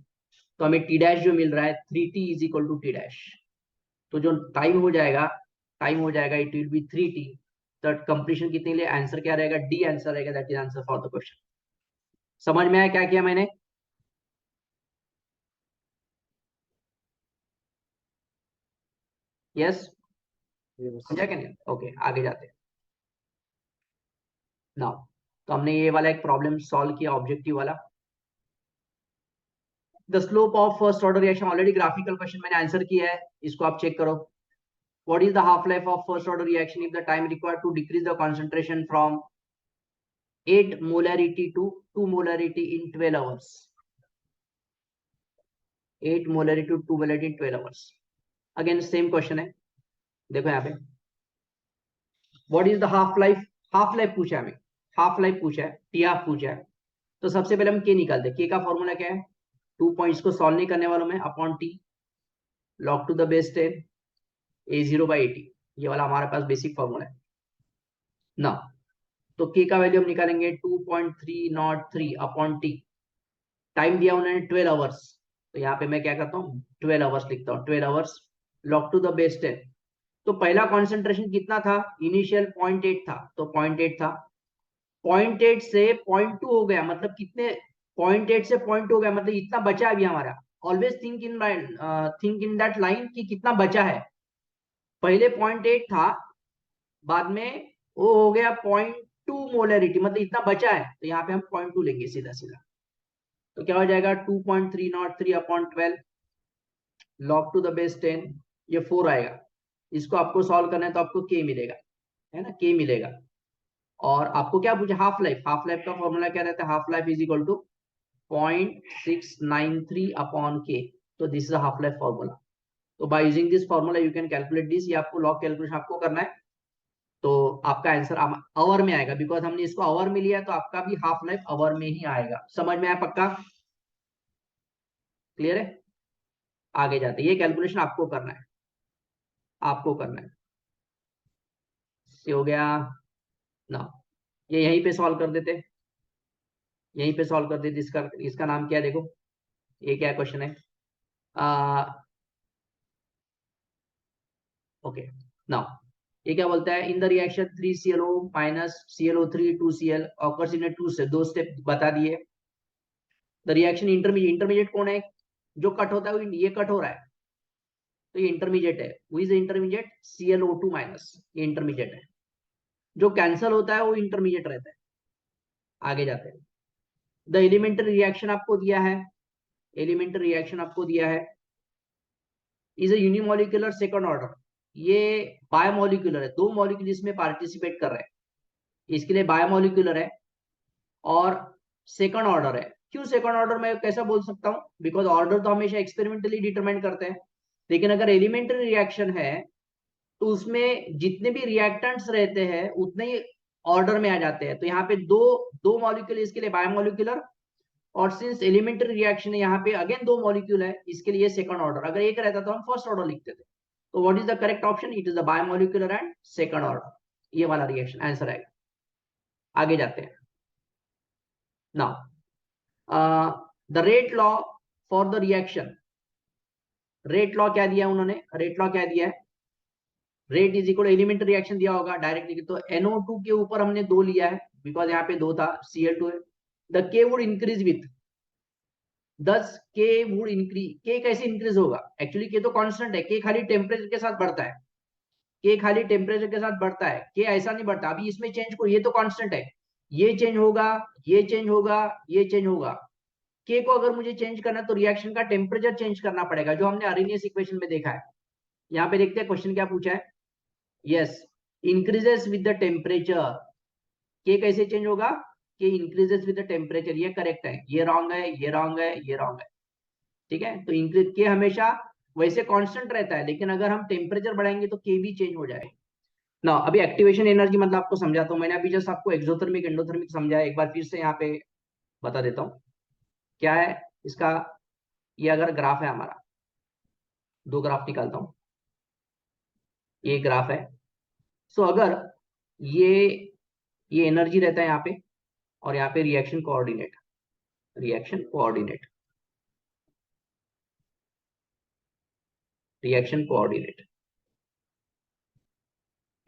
तो हमें टी डैश जो मिल रहा है 3t is equal to T dash, तो जो टाइम हो जाएगा इट विल बी 3t, तो कंप्लीशन कितने के लिए आंसर क्या रहेगा, डी आंसर रहेगा, that is answer for the question. समझ में आया क्या किया मैंने? यस, समझा क्या नहीं? ओके, आगे जाते हैं नाउ। तो हमने ये वाला एक प्रॉब्लम सॉल्व किया, ऑब्जेक्टिव वाला। The slope of first order reaction, already graphical question मैंने आंसर किया है, इसको आप चेक करो। What is the half life of first order reaction if the time required to decrease the concentration from 8 molarity to 2 molarity in 12 hours? 8 molarity to 2 molarity in 12 hours। Again same question है, देखो यहाँ पे what is the half life, half life पूछा है हमें, half life पूछा है, T half पूछा है, तो सबसे पहले हम के निकालते हैं। के का फॉर्मूला क्या है, 2 पॉइंट्स को सॉल्व नहीं करने वालों में, upon T log to the base 10 a0/80, ये वाला हमारे पास बेसिक फॉर्मूला है ना। तो के का वैल्यू हम निकालेंगे 2.303 अपॉन टी, टाइम दिया उन्होंने 12 आवर्स, तो यहाँ पे मैं क्या करता हूँ 12 आवर्स लिखता हूँ, 12 hours log to the base 10। तो पहला कॉन्सेंट्रेशन कितना था, इनिशियल 0.8 था, तो 0.8 था, 0.8 से 0.2 हो गया, मतलब कितने 0.8 से 0.2 हो गया, मतलब इतना बचा है अभी हमारा। Always think in that line कि कितना बचा है, पहले 0.8 था, बाद में वो हो गया 0.2 मोलरिटी, मतलब इतना बचा है, तो यहाँ पे हम 0.2 लेंगे सीधा सीधा, तो क्या हो जाएगा 2.303 upon 12 log to the base 10, ये 4 आएगा, इसको आपको सॉल्व करना है तो आपको के मिलेगा, है ना, के मिलेगा। और आपको क्या पूछा, हाफ लाइफ, हाफ लाइफ का फॉर्मूला क्या रहता है, half life is equal to 0.693 upon K, तो this is half life formula. तो by using this formula you can calculate this, ये आपको लॉग कैलकुलेशन आपको करना है, तो आपका आंसर आवर में आएगा, बिकॉज हमने इसको आवर में लिया, तो आपका भी हाफ लाइफ आवर में ही आएगा। समझ में आया पक्का, क्लियर है? आगे जाते, ये कैलकुलेशन आपको करना है, आपको करना है, ये हो गया ना, ये यहीं पे सॉल्व कर देते, यहीं पे सॉल्व कर देते, इसका इसका नाम क्या है, देखो ये क्या क्वेश्चन है, ओके नाउ ये क्या बोलता है, in the reaction 3ClO minus ClO3 2Cl occurs in 2 से, 2 स्टेप बता दिए। द रिएक्शन इंटरमीडिएट, इंटरमीडिएट कौन है, जो कट होता है ये कट हो रहा है, तो ये इंटरमीडिएट है, वो इज इंटरमीडिएट ClO2 माइनस, ये इंटरमीडिएट है, जो कैंसल होता है वो इंटरमीडिएट रहता है। आगे जाते हैं, द एलिमेंटरी रिएक्शन आपको दिया है, एलिमेंटरी रिएक्शन आपको दिया है, is a unimolecular second order, ये बायोमोलिकुलर है, 2 मॉलिक्यूल इसमें पार्टिसिपेट कर रहे हैं, इसके लिए बायोमोलिकुलर है और सेकंड ऑर्डर है। क्यों सेकंड ऑर्डर मैं कैसा बोल सकता हूँ, बिकॉज ऑर्डर तो हमेशा एक्सपेरिमेंटली डिटरमाइन करते हैं, लेकिन अगर एलिमेंटरी रिएक्शन है तो उसमें जितने भी रिएक्टेंट्स रहते हैं उतने ही ऑर्डर में आ जाते हैं, तो यहाँ पे दो दो मॉलिक्यूल इसके लिए बायोमोलिकुलर, और सिंस एलिमेंटरी रिएक्शन है यहाँ पे अगेन 2 मॉलिक्यूल है, इसके लिए सेकंड ऑर्डर, अगर एक रहता तो हम फर्स्ट ऑर्डर लिखते थे। तो what is the correct option, it is the biomolecular and second order, ये वाला रिएक्शन आंसर आएगा। आगे जाते हैं now, the rate law for the reaction, rate law क्या दिया उन्होंने, रेट लॉ क्या दिया है, rate is equal elementary reaction दिया होगा डायरेक्टली, तो NO2 के ऊपर हमने 2 लिया है, बिकॉज यहाँ पे 2 था, Cl2 है, द के वुड इंक्रीज विथ, 10 के वुड इंक्रीज, के कैसे इंक्रीज होगा? एक्चुअली के तो कांस्टेंट है, के खाली टेम्परेचर के साथ बढ़ता है, के खाली टेम्परेचर के साथ बढ़ता है, के ऐसा नहीं बढ़ता। अभी इसमें चेंज को, ये तो कांस्टेंट है, ये चेंज होगा, ये चेंज होगा, ये चेंज होगा। के को अगर मुझे चेंज करना है तो रिएक्शन का टेम्परेचर चेंज करना पड़ेगा, जो हमने अरेनियस इक्वेशन में देखा है। यहाँ पे देखते हैं क्वेश्चन क्या पूछा है। Yes, increases with the temperature. के कैसे चेंज होगा? के इंक्रीजेस विद द टेम्परेचर, ये करेक्ट है, ये रॉन्ग है, ये रॉन्ग है, ये रॉन्ग है। ठीक है, तो इंक्रीज के हमेशा वैसे कांस्टेंट रहता है, लेकिन अगर हम टेम्परेचर बढ़ाएंगे तो के भी चेंज हो जाएगा ना। अभी एक्टिवेशन एनर्जी मतलब आपको समझाता हूँ। मैंने अभी जस्ट आपको एक्सोथर्मिक एंडोथर्मिक समझाया, एक बार फिर से यहाँ पे बता देता हूँ क्या है इसका। ये अगर ग्राफ है हमारा, दो ग्राफ निकालता हूँ, ये ग्राफ है। सो अगर ये ये एनर्जी रहता है यहाँ पे, और यहाँ पे reaction coordinate, reaction coordinate, reaction coordinate,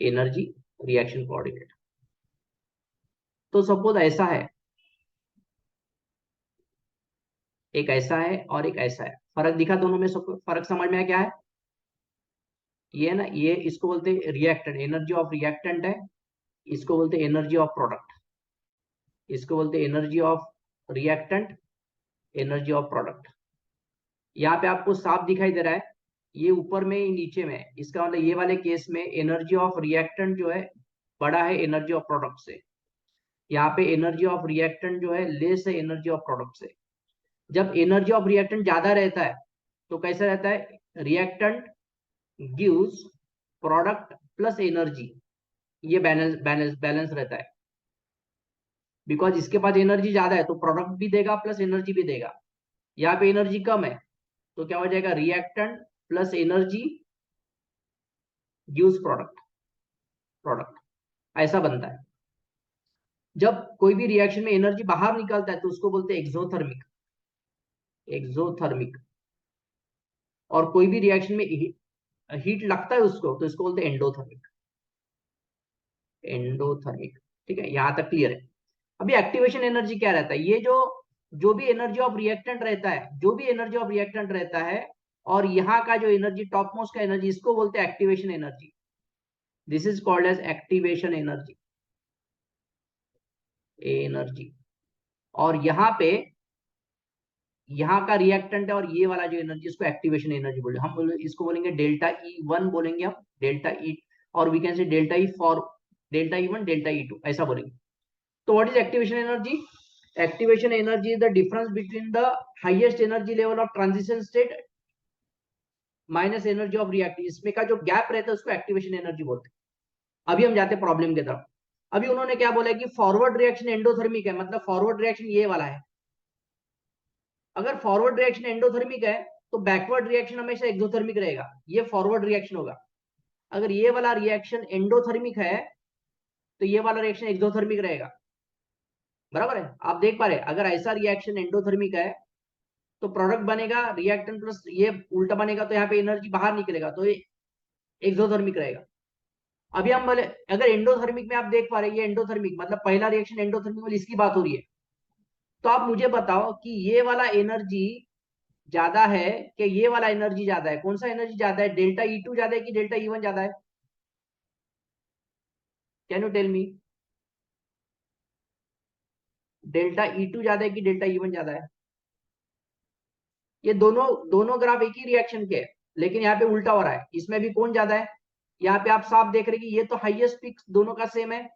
energy, reaction coordinate. तो सपोज ऐसा है, एक ऐसा है और एक ऐसा है, फर्क दिखा दोनों में? सब फर्क समझ में आया क्या है? ये ना, ये इसको बोलते हैं रिएक्टेंट, एनर्जी ऑफ रिएक्टेंट है, इसको बोलते हैं एनर्जी ऑफ प्रोडक्ट, इसको बोलते हैं energy of reactant, energy of product. यहाँ पे आपको साफ दिखाई दे रहा है, ये ऊपर में नीचे में, इसका मतलब ये वाले केस में एनर्जी ऑफ रिएक्टेंट जो है बड़ा है एनर्जी ऑफ प्रोडक्ट से, यहाँ पे एनर्जी ऑफ रिएक्टेंट जो है लेस है एनर्जी ऑफ प्रोडक्ट से। जब एनर्जी ऑफ रिएक्टेंट ज्यादा रहता है तो कैसा रहता है? Reactant gives product plus energy, ये बैलेंस बैलेंस बैलेंस रहता है। बिकॉज इसके पास एनर्जी ज्यादा है तो प्रोडक्ट भी देगा प्लस एनर्जी भी देगा। यहाँ पे एनर्जी कम है तो क्या हो जाएगा? Reactant plus energy gives product, product ऐसा बनता है। जब कोई भी रिएक्शन में एनर्जी बाहर निकलता है तो उसको बोलते हैं एक्सोथर्मिक, एक्सोथर्मिक। और कोई भी रिएक्शन में हीट लगता है उसको तो इसको बोलते हैं एंडोथर्मिक, एंडोथर्मिक। ठीक है, यहां तक क्लियर है? अभी एक्टिवेशन एनर्जी क्या रहता है? ये जो जो भी एनर्जी ऑफ रिएक्टेंट रहता है, जो भी एनर्जी ऑफ रिएक्टेंट रहता है, और यहाँ का जो एनर्जी टॉप मोस्ट का एनर्जी, इसको बोलते हैं activation energy. This is called as activation energy, energy. और यहाँ पे यहाँ का रिएक्टेंट है और ये वाला जो एनर्जी, इसको एक्टिवेशन एनर्जी बोले हम। इसको बोलेंगे डेल्टा E1 बोलेंगे हम, डेल्टा ई, और we can say delta E for delta E1 delta E2 ऐसा बोलेंगे। तो what is activation energy? Activation energy is the difference between the highest energy level of transition state minus energy of reactive, इसमें का जो gap रहता है उसको activation energy बोलते हैं। अभी हम जाते हैं प्रॉब्लम की तरफ। अभी उन्होंने क्या बोला कि फॉरवर्ड रिएक्शन एंडोथर्मिक है, मतलब फॉरवर्ड रिएक्शन ये वाला है। अगर फॉरवर्ड रिएक्शन एंडोथर्मिक है तो बैकवर्ड रिएक्शन हमेशा एक्सोथर्मिक रहेगा, ये फॉरवर्ड रिएक्शन होगा। अगर ये वाला रिएक्शन एंडोथर्मिक है तो ये वाला रिएक्शन एक्सोथर्मिक रहेगा। बराबर है? आप देख पा रहे, अगर ऐसा रिएक्शन एंडोथर्मिक है तो प्रोडक्ट बनेगा रिएक्टेंट प्लस, ये उल्टा बनेगा तो यहाँ पे एनर्जी बाहर निकलेगा तो ये एक्सोथर्मिक रहेगा। अभी हम बोले अगर एंडोथर्मिक में आप देख पा रहे हैं, ये एंडोथर्मिक मतलब पहला रिएक्शन एंडोथर्मिक वाली इसकी बात हो रही है। तो आप मुझे बताओ कि ये वाला एनर्जी ज्यादा है कि ये वाला एनर्जी ज्यादा है? कौन सा एनर्जी ज्यादा है? डेल्टा E2 ज्यादा है कि डेल्टा E1 ज्यादा है? Can you tell me? Delta E2 ज्यादा है कि डेल्टा E1 ज्यादा है? ये दोनों दोनों ग्राफ एक ही रिएक्शन के है, लेकिन यहाँ पे उल्टा हो रहा है। इसमें भी कौन ज्यादा है? यहाँ पे आप साफ देख रहे हैं कि ये तो हाईएस्ट पिक दोनों का सेम है,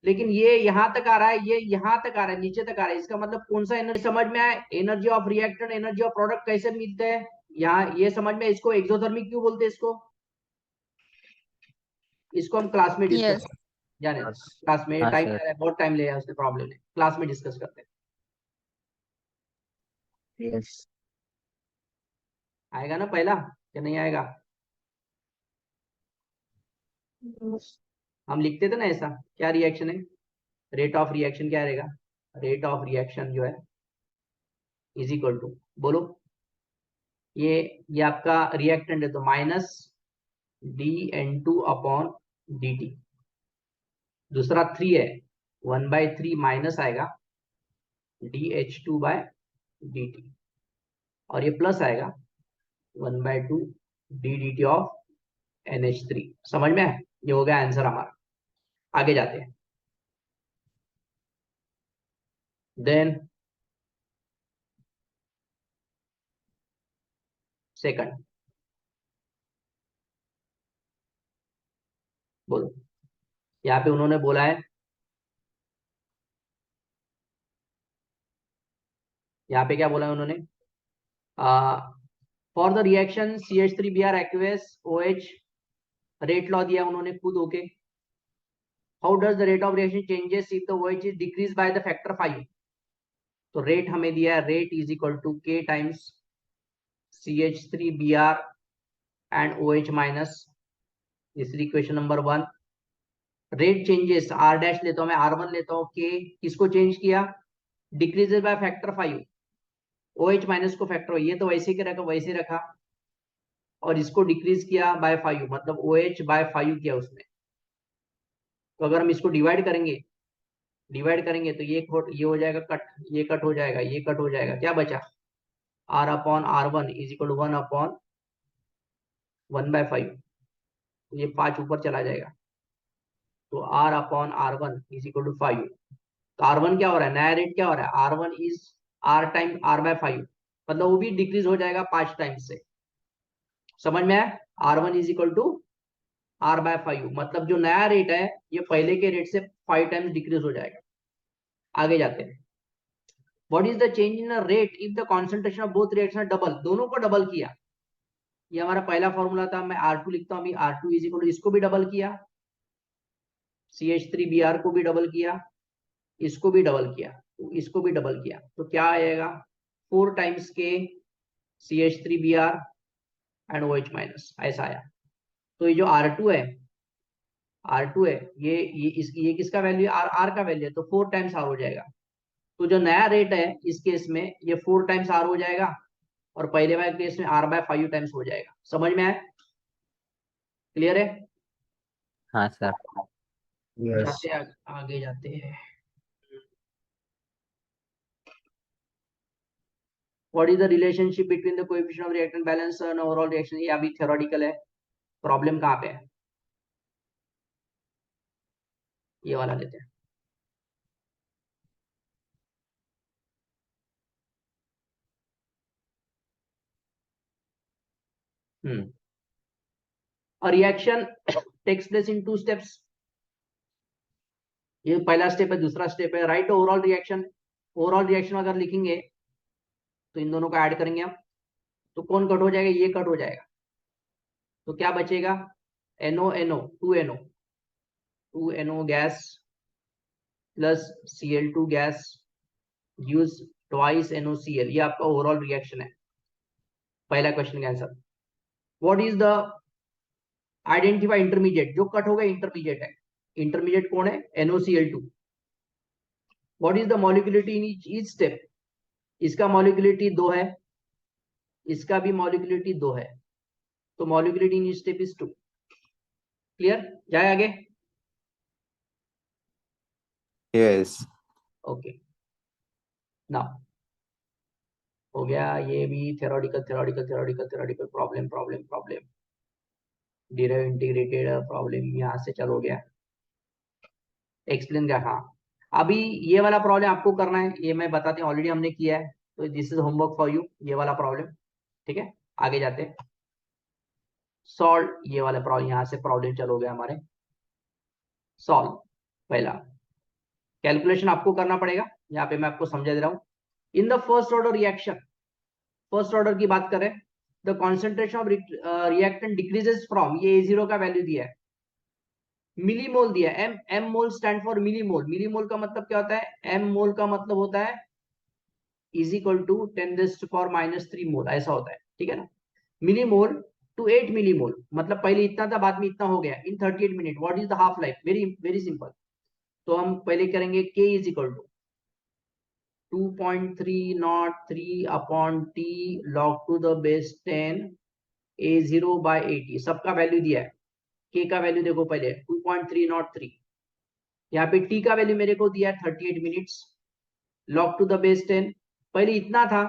लेकिन ये यहां तक आ रहा है, ये यहां तक आ रहा है, नीचे तक आ रहा है। इसका मतलब कौन सा एनर्जी समझ में आए? Energy of reactant, energy of product कैसे मिलते हैं यहाँ, ये समझ में। इसको एक्सोथर्मिक क्यों बोलते हैं? इसको हम क्लास में डिस्कस Yes. करते हैं, जाने हाँ क्लास में। हाँ टाइम ले सर। रहा है, बहुत टाइम ले रहा है, उससे प्रॉब्लम है, क्लास में डिस्कस करते हैं। यस आएगा ना पहला या नहीं आएगा? हम लिखते थे ना ऐसा, क्या रिएक्शन है, रेट ऑफ रिएक्शन क्या रहेगा? रेट ऑफ रिएक्शन जो है इज इक्वल टू, बोलो, ये आपका रिएक्टेंट है तो माइनस dN2 अपॉन dt। दूसरा 3 है, 1/3 माइनस आएगा dH2/dt। और ये प्लस आएगा 1/2 dt ऑफ NH3। समझ में आया? ये हो गया आंसर हमारा। आगे जाते हैं। देन सेकंड बोलो। यहाँ पे उन्होंने बोला है, यहाँ पे क्या बोला है उन्होंने, for the reaction CH3Br aqueous OH, rate law दिया उन्होंने खुद होके। How does the rate of reaction changes if the OH is decrease by the factor 5। तो रेट हमें दिया है, rate is equal to K times CH3Br and OH minus, तीसरी equation number 1। Rate changes R dash लेता हूं मैं, R1 लेता हूं, K किसको चेंज किया, decreases by factor 5, OH minus को फैक्टर, ये तो वैसे के रखा वैसे रखा, और इसको डिक्रीज किया बाय 5, मतलब OH बाय 5 किया उसने। तो अगर हम इसको डिवाइड करेंगे तो ये हो जाएगा कट, ये कट हो जाएगा, ये कट हो जाएगा, क्या बचा, R upon R1 is equal to 1 upon 1/5, ये 5 ऊपर चला जाएगा, तो R upon R1 is equal to 5। तो R1 क्या हो रहा है, नया रेट क्या हो रहा है, R1 is R time R/5, मतलब वो भी डिक्रीज हो जाएगा 5 टाइम्स से। समझ में आया? R1 is equal to R/5, मतलब जो नया रेट है ये पहले के रेट से 5 टाइम्स डिक्रीज हो जाएगा। आगे जाते हैं। What is the change in rate if the concentration of both reaction double, दोनों को डबल किया। ये हमारा पहला फॉर्मूला था, मैं R2 लिखता हूं अभी, R2 इज इक्वल टू, इसको भी डबल किया, CH3Br को भी डबल किया, इसको भी डबल किया, तो इसको भी डबल किया, तो क्या आएगा, 4 टाइम्स के CH3Br एंड OH माइनस, ऐसा आया। तो ये जो R2 है, R2 है, ये किसका वैल्यू है, R का वैल्यू है, तो 4 टाइम्स R हो जाएगा। तो जो नया रेट है इस केस में ये 4 टाइम्स R हो जाएगा, और पहले वाले केस में R/5 टाइम्स हो जाएगा। समझ में आया? क्लियर है? हाँ सर। जाते आगे जाते हैं। What is the relationship between the coefficient of reactant balance and overall reaction, ये अभी थ्योरेटिकल है। प्रॉब्लम कहाँ पे है, ये वाला लेते हैं। A reaction takes place in 2 steps, ये पहला स्टेप है, दूसरा स्टेप है, right overall reaction. Overall reaction अगर लिखेंगे तो इन दोनों को ऐड करेंगे हम, तो कौन कट हो जाएगा, ये कट हो जाएगा, तो क्या बचेगा, NO 2NO gas plus Cl2 gas gives twice NOCl, ये आपका ओवरऑल रिएक्शन है। पहला क्वेश्चन का answer. What is the identify intermediate, जो कट होगा इंटरमीडिएट है, इंटरमीडिएट कौन है, NOCl2। What is the molecularity in each step, इसका मॉलिक्यूलिटी 2 है, इसका भी मॉलिक्यूलिटी 2 है, तो molecularity in each step is 2। Clear? जाए आगे। यस। ओके, नाउ हो गया ये भी theoretical problem derive integrated problem, यहाँ से चलो गया एक्सप्लेन क्या, हाँ। अभी ये वाला प्रॉब्लम आपको करना है, ये मैं बताते हैं, ऑलरेडी हमने किया है, तो this is homework for you, ये वाला प्रॉब्लम। ठीक है, आगे जाते हैं। सॉल्व ये वाला प्रॉब्लम, यहाँ से प्रॉब्लम चलो गया हमारे। सॉल्व पहला कैलकुलेशन आपको करना पड़ेगा, यहाँ पे मैं आपको समझा दे रहा हूँ। In the first order reaction, first order की बात करें, the concentration of reactant decreases from, ये A0 का वैल्यू दिया है, मिलीमोल दिया है, M mole stand for millimole. Millimole का मतलब क्या होता है, एम मोल का मतलब होता है इज इक्वल टू 10⁻³ मोल, ऐसा होता है, ठीक है ना। मिलीमोल टू 8 मिलीमोल, मतलब पहले इतना था बाद में इतना हो गया, in 38 minute. What is the half life, very very simple. तो हम पहले करेंगे K is equal to 2.303 upon T log to the base 10 A0/80, सबका वैल्यू दिया है। K का वैल्यू देखो पहले 2.303, यहाँ पे T का वैल्यू मेरे को दिया है 38 minutes, log to the base 10, पहले इतना था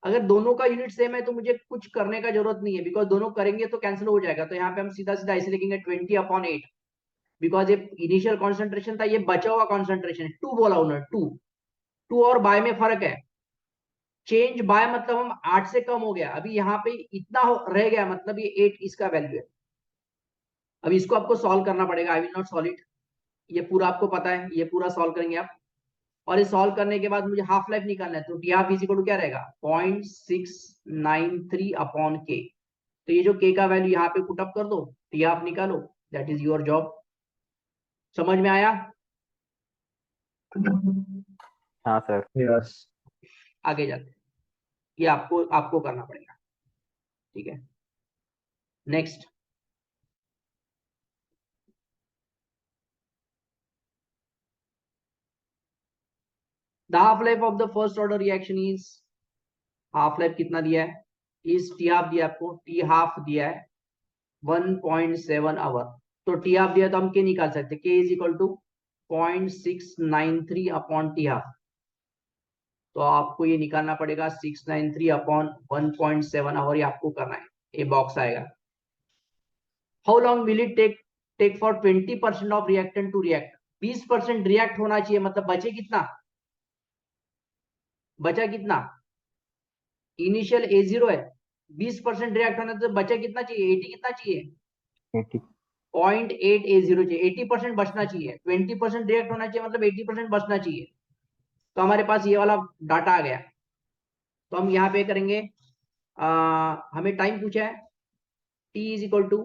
अगर दोनों का यूनिट सेम है तो मुझे कुछ करने का जरूरत नहीं है, बिकॉज दोनों करेंगे तो कैंसिल हो जाएगा। तो यहाँ पे हम सीधा सीधा ऐसे लिखेंगे 20/8, बिकॉज ये इनिशियल कॉन्सेंट्रेशन था, ये बचा हुआ कॉन्सेंट्रेशन है। 2 बोला उन्होंने, 2। 2 और बाय में फर्क है। चेंज बाय मतलब हम 8 से कम हो गया, अभी यहाँ पे इतना रह गया, मतलब ये 8 इसका वैल्यू है। अभी इसको आपको सॉल्व करना पड़ेगा, I will not solve it, ये पूरा आपको पता है, ये पूरा सॉल्व करेंगे आप। और ये सॉल्व करने के बाद मुझे हाफ लाइफ निकालना है, तो T half is equal to क्या रहेगा, 0.693 अपॉन के। तो ये जो के का वैल्यू यहाँ पे पुटअप कर दो, टी हाफ निकालो, दैट इज योर जॉब। समझ में आया? हाँ सर। यस। आगे जाते हैं, ये आपको आपको करना पड़ेगा, ठीक है। Next, the half life of the first order reaction is, half life कितना दिया है, इस टी हाफ दिया आपको, टी हाफ दिया है 1.7 आवर। तो टी हाफ दिया तो हम के निकाल सकते, K is equal to 0.693 upon T half. तो आपको ये निकालना पड़ेगा 693 अपॉन 1.7 आवर, ये आपको करना है, ये बॉक्स आएगा। How long will it take for 20% of reactant to react. 20% react होना चाहिए, मतलब बचे कितना, बचा कितना, इनिशियल A0 है, 20% रिएक्ट होना तो बचा कितना चाहिए, 80 कितना चाहिए, 80। 0.8 A0 चाहिए, 80% बचना चाहिए। 20% रिएक्ट होना चाहिए, मतलब 80% बचना चाहिए। तो हमारे पास ये वाला डाटा आ गया। तो हम यहाँ पे करेंगे, हमें टाइम पूछा है, t is equal to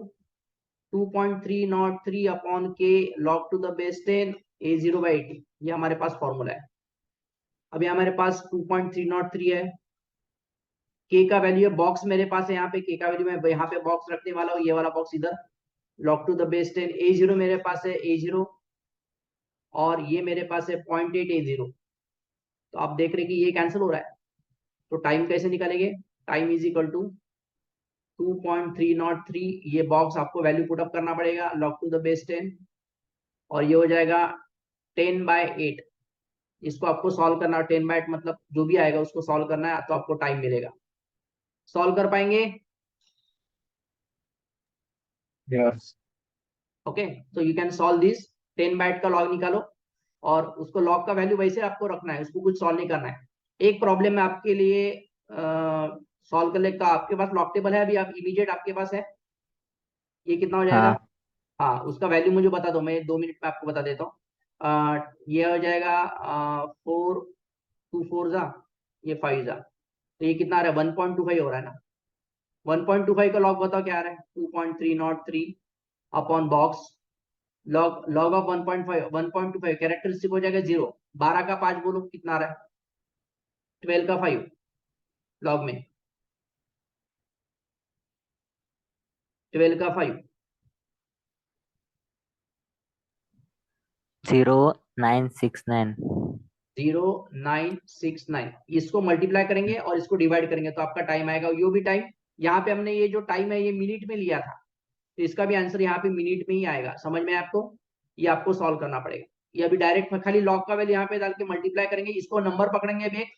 2.303 upon K log to the base 10 A0/80, ये हमारे पास फॉर्मूला है। अभी हमारे पास 2.303 है, के का वैल्यू है, बॉक्स मेरे पास है यहाँ पे, के का वैल्यू मैं यहाँ पे बॉक्स रखने वाला हूँ, ये वाला बॉक्स इधर, log to the base 10 A0 मेरे पास है, A0, और ये मेरे पास है 0.8 A0। तो आप देख रहे हैं कि ये कैंसिल हो रहा है, तो टाइम कैसे निकालेंगे, टाइम इज इक्वल टू 2.303, ये बॉक्स आपको वैल्यू पुटअप करना पड़ेगा, लॉग टू द बेस 10, और ये हो जाएगा 10/8। इसको आपको सॉल्व करना है, 10/8 मतलब जो भी आएगा उसको सॉल्व करना है, तो आपको टाइम मिलेगा। सॉल्व कर पाएंगे? यस। ओके, तो यू कैन सॉल्व दिस। 10/8 का लॉग निकालो, और उसको लॉग का वैल्यू वैसे आपको रखना है, उसको कुछ सॉल्व नहीं करना है। एक प्रॉब्लम मैं आपके लिए सॉल्व कर लेता, आपके पास लॉग टेबल है अभी, आप इमीडिएट आपके पास है, ये कितना हो जाएगा, हाँ हाँ उसका वैल्यू मुझे बता दो, मैं 2 मिनट में आपको बता देता हूँ। ये हो जाएगा 4, 2 4 जा, ये 5 जा, तो ये कितना आ रहा है, 1.25 हो रहा है ना। 1.25 का लॉग बताओ क्या आ रहा है, 2.303 upon box, log log of 1.5, 1.25 characteristic हो जाएगा 0। 12 का 5 बोलो कितना आ रहा है, 12 का 5 लॉग में, 12 का 5, 0969। 0969। इसको मल्टीप्लाई करेंगे और इसको डिवाइड करेंगे तो आपका टाइम आएगा, यो भी टाइम। यहाँ पे हमने ये जो टाइम है ये मिनट में लिया था, तो इसका भी आंसर यहाँ पे मिनट में ही आएगा। समझ में आपको? ये आपको सॉल्व करना पड़ेगा। ये अभी डायरेक्ट खाली लॉग का वैल्यू यहाँ पे डाल के मल्टीप्लाई करेंगे, इसको नंबर पकड़ेंगे अभी एक,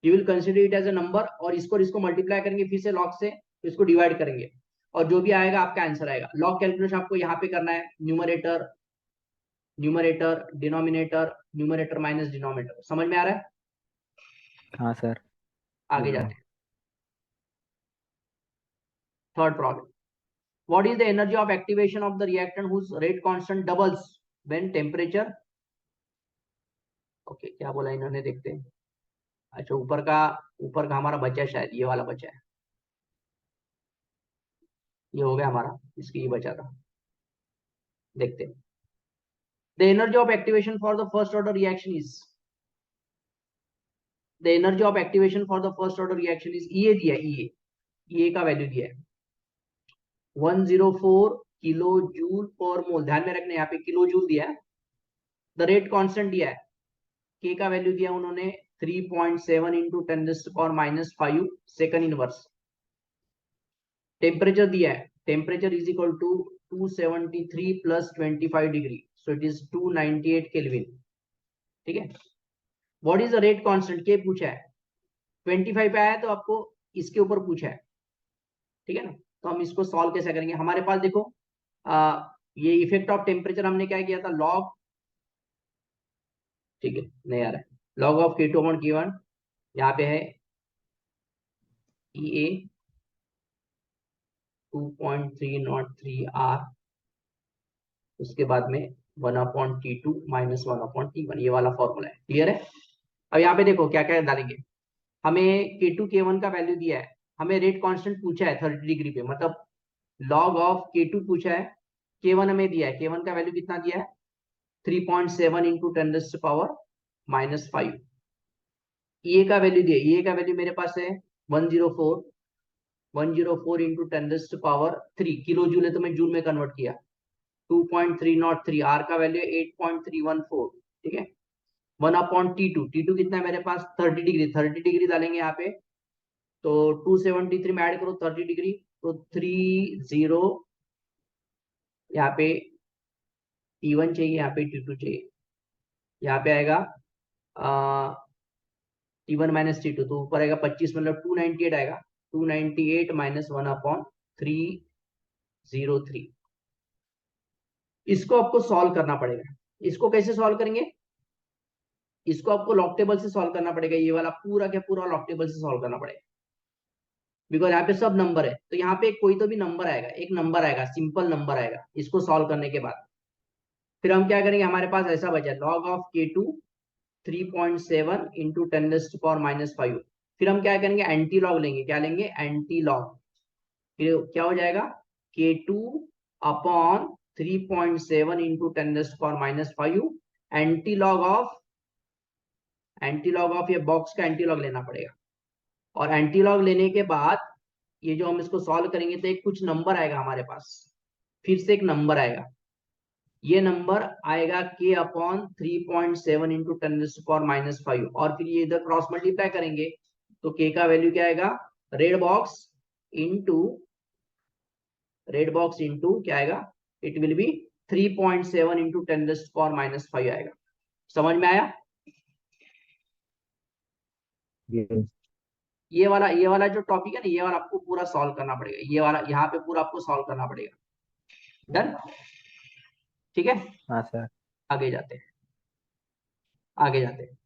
you will consider it as a number, और इसको मल्टीप्लाई करेंगे फिर से लॉग से, तो इसको डिवाइड करेंगे, और जो भी आएगा आपका आंसर आएगा। लॉग कैलकुलेशन आपको यहाँ पे करना है, numerator numerator denominator, numerator minus denominator. समझ में आ रहा है? हाँ सर। आगे जाते हैं, third problem. What is the energy of activation of the reactant whose rate constant doubles when temperature? Okay क्या बोला इन्होंने, देखते हैं। अच्छा ऊपर का हमारा बचा है, शायद ये वाला बचा है, ये हो गया हमारा, इसकी ये बचा था, देखते हैं। The energy of activation for the first order reaction is, the energy of activation for the first order reaction is, ये दिया है, ये का वैल्यू दिया है 104 किलो जूल पर मोल। ध्यान में रखना यहाँ पे किलो जूल दिया है। द रेट कांस्टेंट दिया है, के का वैल्यू दिया उन्होंने 3.7 इंटू 10⁻⁵ सेकंड इनवर्स। टेम्परेचर दिया है, temperature is equal to 273 plus 25 degree, so it is 298 kelvin. ठीक है। What is the rate constant, K पूछा है, 25 पे आया तो आपको इसके ऊपर पूछा है, ठीक है ना। तो हम इसको सॉल्व कैसे करेंगे, हमारे पास देखो ये इफेक्ट ऑफ टेम्परेचर हमने क्या किया था, लॉग, ठीक है नहीं आ रहा है, log of K2 upon K1, यहाँ पे है EA 2.303 R, उसके बाद में 1/T2 माइनस 1/T1, ये वाला फॉर्मूला है, क्लियर है। अब यहाँ पे देखो क्या क्या डालेंगे, हमें K2 K1 का वैल्यू दिया है, हमें रेट कांस्टेंट पूछा है 30 डिग्री पे, मतलब लॉग ऑफ K2 पूछा है, K1 हमें दिया है, K1 का वैल्यू कितना दिया है 3.7 इंटू 10⁻⁻5। ये का वैल्यू दिया, ये का वैल्यू मेरे पास है 104 इंटू 10⁻3 किलो जूल है, तो मैं जूल में कन्वर्ट किया, 2.303, आर का वैल्यू 8.314, ठीक है। 1/T2, T2 कितना है मेरे पास 30 डिग्री, 30 डिग्री डालेंगे यहाँ पे, तो 273 में ऐड करो 30 डिग्री, तो 30, यहाँ पे T1 चाहिए, यहाँ पे T2 चाहिए, यहाँ पे आएगा T1 माइनस T2, तो ऊपर आएगा 25, मतलब 298 आएगा, 298 माइनस 1/303। इसको आपको सॉल्व करना पड़ेगा, इसको कैसे सॉल्व करेंगे, इसको आपको लॉग टेबल से सॉल्व करना पड़ेगा, ये वाला पूरा क्या पूरा लॉग टेबल से सॉल्व करना पड़ेगा, बिकॉज यहाँ पे सब नंबर है, तो यहाँ पे कोई तो भी नंबर आएगा, एक नंबर आएगा, सिंपल नंबर आएगा, इसको सॉल्व करने के बाद फिर हम क्या करेंगे, हमारे पास ऐसा बचा लॉग ऑफ K2 3.7 इंटू 10⁻⁻5, फिर हम क्या करेंगे एंटी लॉग लेंगे, क्या लेंगे एंटी लॉग, फिर क्या हो जाएगा K2 upon 3.7 into 10⁻⁻5 anti log of ये बॉक्स का एंटी लॉग लेना पड़ेगा, और एंटी लॉग लेने के बाद ये जो हम इसको सॉल्व करेंगे तो एक कुछ नंबर आएगा हमारे पास, फिर से एक नंबर आएगा, ये नंबर आएगा K अपॉन 3.7 इंटू 10⁻⁻5, और फिर ये इधर क्रॉस मल्टीप्लाई करेंगे तो K का वैल्यू क्या आएगा, रेड बॉक्स इंटू क्या आएगा, इट विल बी 3.7 इंटू 10⁻⁻5 आएगा। समझ में आया, Yes. ये वाला जो टॉपिक है ना, ये वाला आपको पूरा सॉल्व करना पड़ेगा, ये वाला यहाँ पे पूरा आपको सॉल्व करना पड़ेगा, डन, ठीक है। हाँ सर। आगे जाते हैं, आगे जाते हैं।